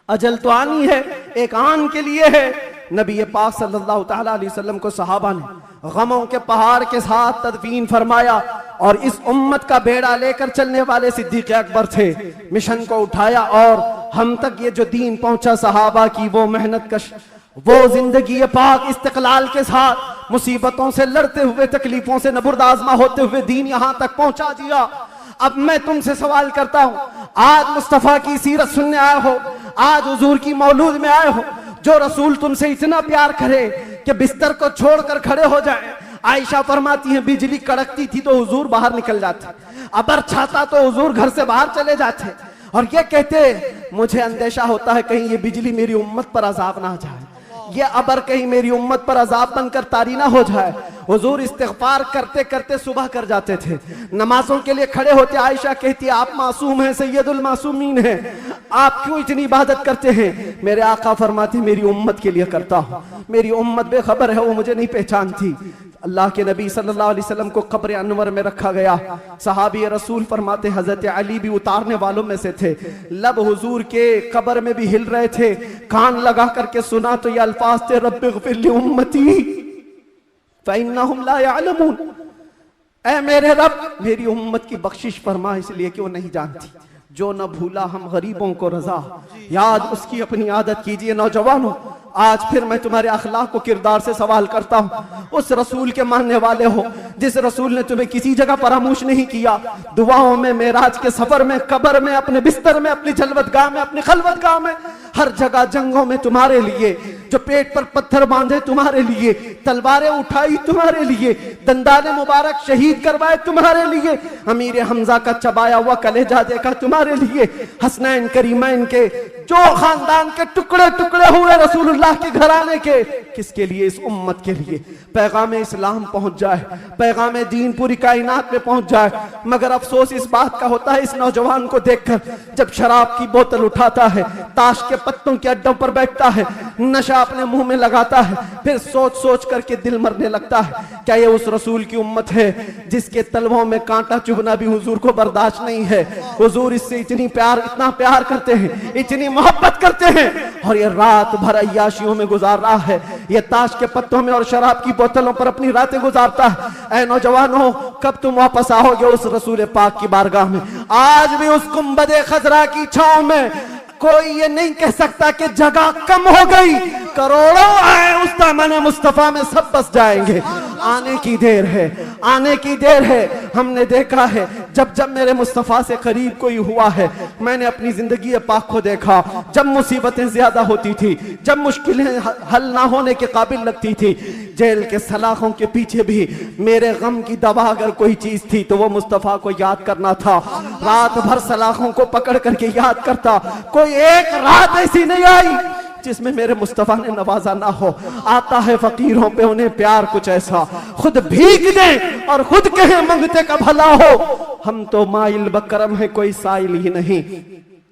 अजल तो आनी है, एक आन के लिए है। नबी पाक सल्लल्लाहु तआला अलैहि वसल्लम को सहाबा ने गमों के पहाड़ के साथ तदफीन फरमाया और इस उम्मत का बेड़ा लेकर चलने वाले सिद्दीक़ अकबर थे। मिशन को उठाया और हम तक ये जो दीन पहुंचा, सहाबा की वो मेहनत कश, वो जिंदगी पाक इस्तिक़लाल के साथ मुसीबतों से लड़ते हुए, तकलीफों से नबुर्दाज़मा होते हुए दीन यहां तक पहुंचा दिया। अब मैं तुमसे सवाल करता हूं, आज मुस्तफ़ा की सीरत सुनने आए हो, आज हुजूर की मौलूद में आए हो, जो रसूल तुमसे इतना प्यार करे कि बिस्तर को छोड़कर खड़े हो जाए। आयशा फरमाती है बिजली कड़कती थी तो हुजूर बाहर निकल जाते, अबर छाता तो हुजूर घर से बाहर चले जाते और ये कहते मुझे अंदेशा होता है कहीं ये बिजली मेरी उम्मत पर अजाब ना आ जाए, ये अबर कहीं मेरी उम्मत पर अजाब बनकर तारी ना हो जाए। हुजूर इस्तिग़फ़ार करते करते सुबह कर जाते थे, नमाजों के लिए खड़े होते। आयशा कहती है आप मासूम हैं, सैयदुल मासूमीन हैं, आप क्यों इतनी इबादत करते हैं? मेरे आका फरमाते मेरी उम्मत के लिए करता हूँ, मेरी उम्मत बेखबर है, वो मुझे नहीं पहचानती। अल्लाह के नबी सल्लल्लाहु अलैहि वसल्लम को कब्र अनवर में रखा गया। सहाबी रसूल फरमाते हजरत अली भी उतारने वालों में से थे। लब हुजूर के कब्र में भी हिल रहे थे, कान लगा करके सुना तो ये अल्फाज थे रब्बिग़फ़िर ली उम्मती फ़इन्नहुम ला यअलमून, ऐ मेरे रब मेरी उम्मत की बख्शिश फरमा, इसलिए कि वो नहीं जानती। जो न भूला हम गरीबों को रजा, याद उसकी अपनी आदत कीजिए। नौजवानों, आज फिर मैं तुम्हारे अखलाक को किरदार से सवाल करता हूँ। उस रसूल के मानने वाले हो जिस रसूल ने तुम्हें किसी जगह फरामोश नहीं किया, दुआओं में, मेराज के सफर में, कब्र में, अपने बिस्तर में, अपनी जलवतगाह में, अपनी खलवतगाह में, हर जगह जंगों में तुम्हारे लिए, जो पेट पर पत्थर बांधे तुम्हारे लिए, तलवारें उठाई तुम्हारे लिए, दंदाने मुबारक शहीद करवाए तुम्हारे लिए, अमीर हमजा का चबाया हुआ कलेजा देखा तुम्हारे लिए, हसनैन करीमैन के जो खानदान के टुकड़े टुकड़े हुए रसूलुल्लाह के घराने के, किसके लिए? इस उम्मत के लिए। पैगाम इस्लाम पहुंच जाए, पैगाम दीन पूरी कायनात में पहुंच जाए। मगर अफसोस इस बात का होता है इस नौजवान को देखकर, जब शराब की बोतल उठाता है, ताश के पत्तों के अड्डों पर बैठता है, नशा अपने मुंह में लगाता है, फिर सोच सोच करके दिल मरने लगता है। क्या ये उस रसूल की उम्मत है जिसके तलवों में कांटा चुभना भी हुजूर को बर्दाश्त नहीं है? हुजूर इससे इतना प्यार करते हैं, इतनी मोहब्बत करते हैं, और ये रात भर अय्याशियों में गुजार रहा है, ये ताश के पत्तों में और शराब की बोतलों पर अपनी रातें गुजारता है। ऐ नौजवानों, कब तुम वापस आओगे उस रसूल पाक की बारगाह में? आज भी उस गुंबदे खजरा की छांव में कोई ये नहीं कह सकता कि जगह कम हो गई, करोड़ों आए उस दामन मुस्तफा में सब बस जाएंगे। आने की देर है, आने की देर है। हमने देखा है जब जब मेरे मुस्तफा से करीब कोई हुआ है, मैंने अपनी जिंदगी पाक को देखा, जब मुसीबतें ज्यादा होती थी, जब मुश्किलें हल ना होने के काबिल लगती थी, जेल के सलाखों के पीछे भी मेरे गम की दवा अगर कोई चीज थी तो वो मुस्तफा को याद करना था। रात भर सलाखों को पकड़ करके याद करता। कोई एक रात ऐसी नहीं आई जिसमें मेरे मुस्तफा ने नवाजा ना हो। आता है फकीरों पे उन्हें प्यार कुछ ऐसा, खुद भीग दे और खुद कहे मंगते का भला हो। हम तो माइल बकरम है, कोई साइल ही नहीं।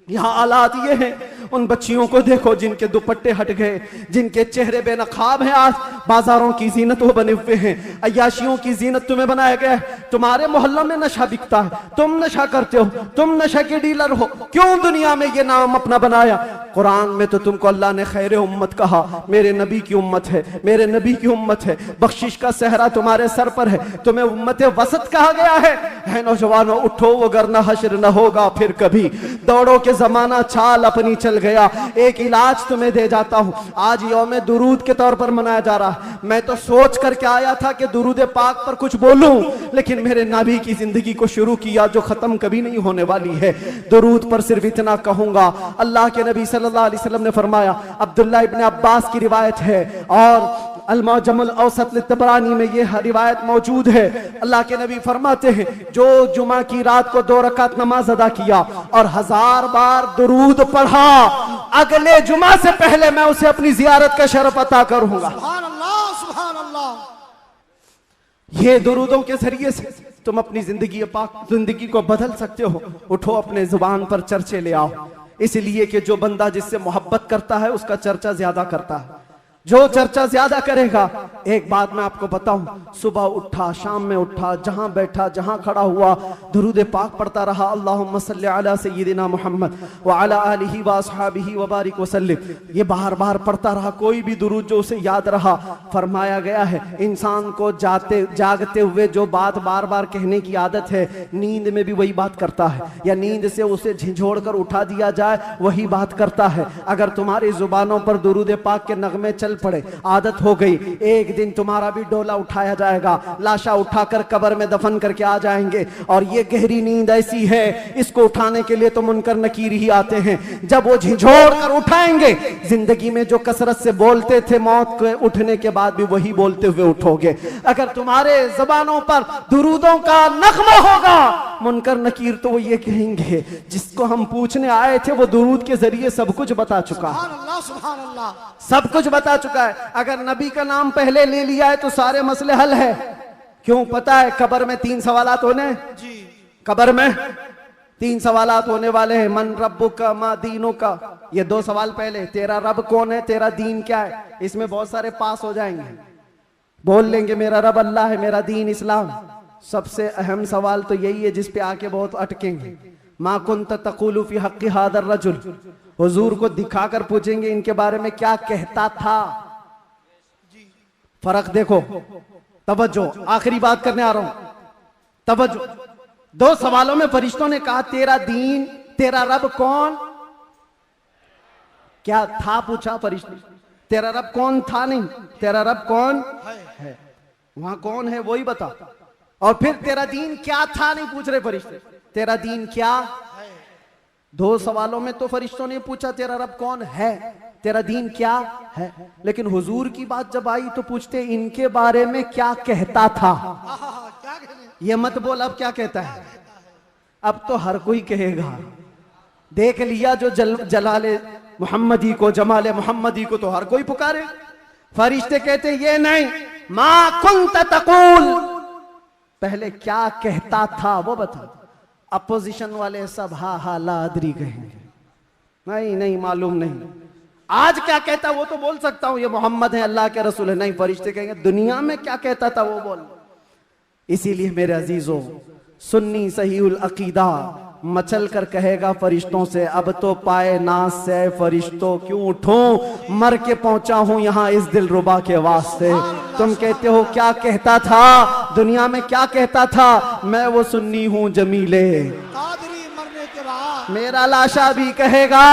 यहाँ हालात ये हैं, उन बच्चियों को देखो जिनके दुपट्टे हट गए, जिनके चेहरे बेनकाब हैं। आज बाजारों की जीनत वो बने हुए हैं, अय्याशियों की जीनत तुम्हें बनाया गया है। तुम्हारे मोहल्लों में नशा बिकता है, तुम नशा करते हो, तुम नशा के डीलर हो। क्यों दुनिया में ये नाम अपना बनाया? कुरान में तो तुमको अल्लाह ने खैर उम्मत कहा, मेरे नबी की उम्मत है, मेरे नबी की उम्मत है। बख्शिश का सहरा तुम्हारे सर पर है, तुम्हें उम्मत वसत कहा गया है। नौजवानों उठो, वगरना हश्र न होगा फिर कभी। दौड़ो के जमाना चाल अपनी चल गया। एक इलाज तुम्हें दे जाता हूं, आज यौम दुरूद के तौर पर मनाया जा रहा है। मैं तो सोच करके आया था कि दुरूद पाक पर कुछ बोलूं, लेकिन मेरे नबी की जिंदगी को शुरू किया जो खत्म कभी नहीं होने वाली है। दुरूद पर सिर्फ इतना कहूंगा, अल्लाह के नबी सल्लल्लाहु अलैहि वसल्लम ने फरमाया, अब्दुल्लाह इब्न अब्बास की रिवायत है और अल-मुअज्जमुल औसत लित-तबरानी में यह रिवायत मौजूद है। अल्लाह के नबी फरमाते हैं, जो जुमा की रात को 2 रकात नमाज अदा किया और 1000 बार दुरूद पढ़ा, अगले जुमा से पहले मैं उसे अपनी जियारत का शरफ अता करूंगा। सुभान अल्लाह, सुभान अल्लाह। ये दुरूदों के जरिए से तुम अपनी जिंदगी को बदल सकते हो। उठो, अपने जुबान पर चर्चे ले आओ, इसलिए कि जो बंदा जिससे मोहब्बत करता है उसका चर्चा ज्यादा करता है। जो चर्चा ज्यादा करेगा, एक बात मैं आपको बताऊं, सुबह उठा, शाम में उठा, जहां बैठा, जहां खड़ा हुआ, दुरूद पाक पढ़ता रहा, अल्लाहुम्मा सल्ली अला सय्यिदिना मुहम्मद व अला आलिहि व अस्हाबिहि व बारिक वसल्लिम। ये बार बार पढ़ता रहा, कोई भी दुरूद जो उसे याद रहा। फरमाया गया है इंसान को जागते हुए जो बात बार बार कहने की आदत है, नींद में भी वही बात करता है, या नींद से उसे झिझोड़ कर उठा दिया जाए वही बात करता है। अगर तुम्हारी जुबानों पर दुरूद पाक के नगमे चल पड़े, आदत हो गई, एक दिन तुम्हारा भी डोला उठाया जाएगा, लाशा उठाकर कब्र में दफन करके आ जाएंगे। और ये गहरी नींद ऐसी है, इसको उठाने के लिए तो मुनकर नकीर ही आते हैं। जब वो झिझोड़ कर उठाएंगे, जिंदगी में जो कसरत से बोलते थे, मौत के उठने के बाद भी वही बोलते हुए उठोगे। अगर तुम्हारे जबानों पर दुरूदों का नगमा होगा, मुनकर नकीर तो वो ये कहेंगे, जिसको हम पूछने आए थे वो दुरूद के जरिए सब कुछ बता चुका है, सुभान अल्लाह, सब कुछ बता चुका है। अगर नबी का नाम पहले ले लिया है तो सारे मसले हल है। क्यों? पता है कब्र में 3 सवालात होने, कब्र में 3 सवालात होने वाले हैं। मन रब्बुका मा दीनुका, ये 2 सवाल पहले, तेरा रब कौन है, तेरा दीन क्या है। इसमें बहुत सारे पास हो जाएंगे, बोल लेंगे मेरा रब अल्लाह है, मेरा दीन इस्लाम। सबसे अहम सवाल तो यही है जिस पे आके बहुत अटकेंगे, मा कुंत तक़ूलु फी हक़्क़ि हादर रजुल। हुजूर को दिखाकर पूछेंगे इनके बारे में क्या कहता था। फर्क देखो, तवज्जो, आखिरी बात करने आ रहा हूं, तवज्जो। 2 सवालों में फरिश्तों ने कहा तेरा दीन, तेरा रब कौन, क्या था पूछा फरिश्ते, तेरा रब कौन था नहीं, तेरा रब कौन है, वहां कौन है वही बता। और फिर तेरा दीन क्या था नहीं पूछ रहे फरिश्ते, तेरा दीन क्या है। 2 सवालों में तो फरिश्तों ने पूछा तेरा रब कौन है, तेरा दीन क्या है, लेकिन हुजूर की बात जब आई तो पूछते इनके बारे में क्या कहता था। ये मत बोल अब क्या कहता है, अब तो हर कोई कहेगा। देख लिया जो जलाले मोहम्मदी को, जमाले मोहम्मदी को तो हर कोई पुकारे। फरिश्ते कहते ये नहीं, मा कुंत तक़ूल, पहले क्या कहता था वो बता। अपोजिशन वाले सब हा हा लादरी कहेंगे, नहीं नहीं मालूम नहीं। आज क्या कहता वो तो बोल सकता हूं, ये मोहम्मद है, अल्लाह के रसूल है। नहीं, फरिश्ते कहेंगे दुनिया में क्या कहता था वो बोल। इसीलिए मेरे अजीजों, सुन्नी सहीउल अकीदा मचल कर कहेगा फरिश्तों से, अब तो पाए नाज से फरिश्तों क्यों उठूं, मर के पहुंचा हूं यहां इस दिलरुबा के वास्ते। तुम कहते हो क्या कहता था, दुनिया में क्या कहता था, मैं वो सुन्नी हूं जमीले, कादरी मरने के बाद मेरा लाशा भी कहेगा,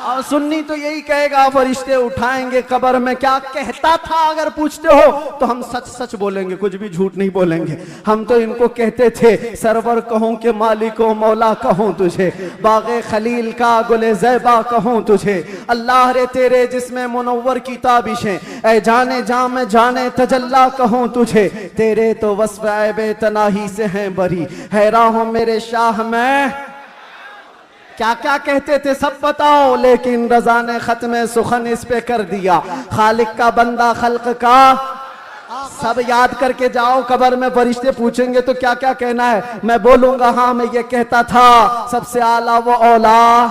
और सुन्नी तो यही कहेगा। फरिश्ते उठाएंगे कब्र में, क्या कहता था अगर पूछते हो तो हम सच सच बोलेंगे, कुछ भी झूठ नहीं बोलेंगे। हम तो इनको कहते थे सरवर कहूं के मालिको मौला कहूं तुझे, बागे खलील का गुले ज़ैबा कहूं तुझे, अल्लाह रे तेरे जिसमें मुनव्वर की ताबिशें, ऐ जाने जा में जाने तजल्ला कहूं तुझे, तेरे तो वस्फ़ ऐबे तनाही से हैं बरी, हैरान हो मेरे शाह में। क्या क्या कहते थे सब बताओ, लेकिन रज़ा ने खत्म सुखन इस पे कर दिया। खालिक का बंदा खल्क का, सब याद करके जाओ। कब्र में फरिश्ते पूछेंगे तो क्या क्या कहना है, मैं बोलूंगा हाँ मैं ये कहता था, सबसे आला वो औला,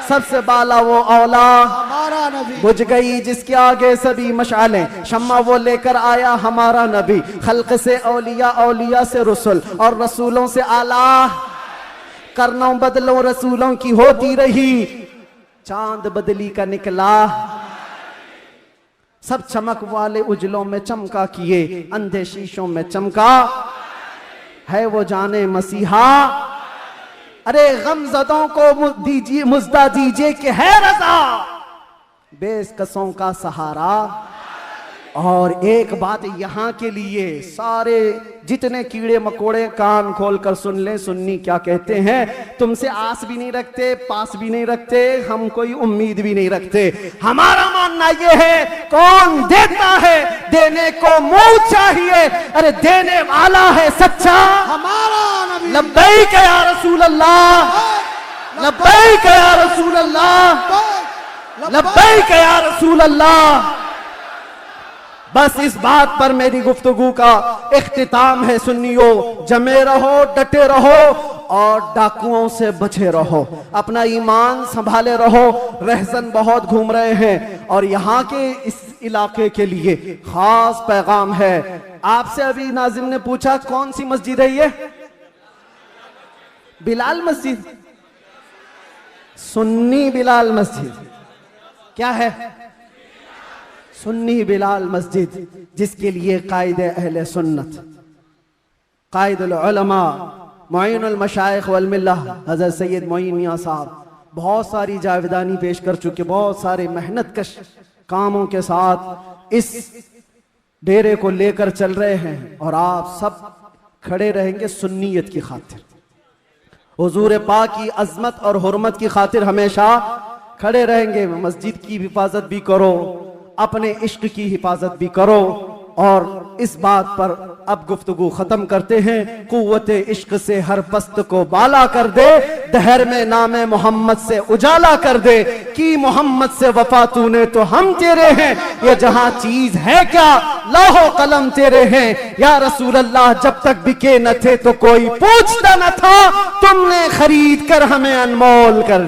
सबसे बाला वो औला, हमारा नबी। बुझ गई जिसके आगे सभी मशालें, शम्मा वो लेकर आया हमारा नबी। खल्क से औलिया, औलिया से रसूल, और रसूलों से आला। करनों बदलों रसूलों की होती रही, चांद बदली का निकला, सब चमक वाले उजलों में चमका किए, अंधे शीशों में चमका है वो जाने मसीहा। अरे गमज़दों को दीजिए मुज़्दा दीजिए कि है रज़ा, बेकसों का सहारा। और एक बात यहाँ के लिए, सारे जितने कीड़े मकोड़े कान खोलकर सुन ले, सुन्नी क्या कहते हैं, तुमसे आस भी नहीं रखते, पास भी नहीं रखते, हम कोई उम्मीद भी नहीं रखते। हमारा मानना ये है कौन देता है, देने को मुंह चाहिए, अरे देने वाला है सच्चा हमारा नबी। लब्बैक या रसूल अल्लाह, लब्बैक या रसूल अल्लाह, लब्बैक या रसूल अल्लाह। बस इस बात पर मेरी गुफ्तगू का इख्तिताम है। सुन्नियों, जमे रहो, डटे रहो और डाकुओं से बचे रहो, अपना ईमान संभाले रहो। रहजन बहुत घूम रहे हैं और यहाँ के इस इलाके के लिए खास पैगाम है। आपसे अभी नाजिम ने पूछा कौन सी मस्जिद है ये? बिलाल मस्जिद, सुन्नी बिलाल मस्जिद। क्या है? सुन्नी बिलाल मस्जिद, जिसके लिए कायदे अहले सुन्नत, कायदुल उलमा, मुईनुल मशाइख वल मिल्लह हज़रत सैयद मोइन मियां साहब बहुत सारी जावेदानी पेश कर चुके, बहुत सारे मेहनत कश कामों के साथ इस डेरे को लेकर चल रहे हैं और आप सब खड़े रहेंगे सुन्नियत की खातिर, हुजूर पाक की अजमत और हुर्मत की खातिर हमेशा खड़े रहेंगे। मस्जिद की हिफाजत भी करो, अपने इश्क की हिफाजत भी करो। और इस बात पर अब गुफ्तगू खत्म करते हैं। कुव्वत इश्क से हर पस्त को बाला कर दे, दहर में नामे मोहम्मद से उजाला कर दे। कि मोहम्मद से वफा तूने तो हम तेरे हैं, ये जहां चीज है क्या लाहो कलम तेरे हैं। या रसूल अल्लाह जब तक बिके न थे तो कोई पूछता न था, तुमने खरीद कर हमें अनमोल कर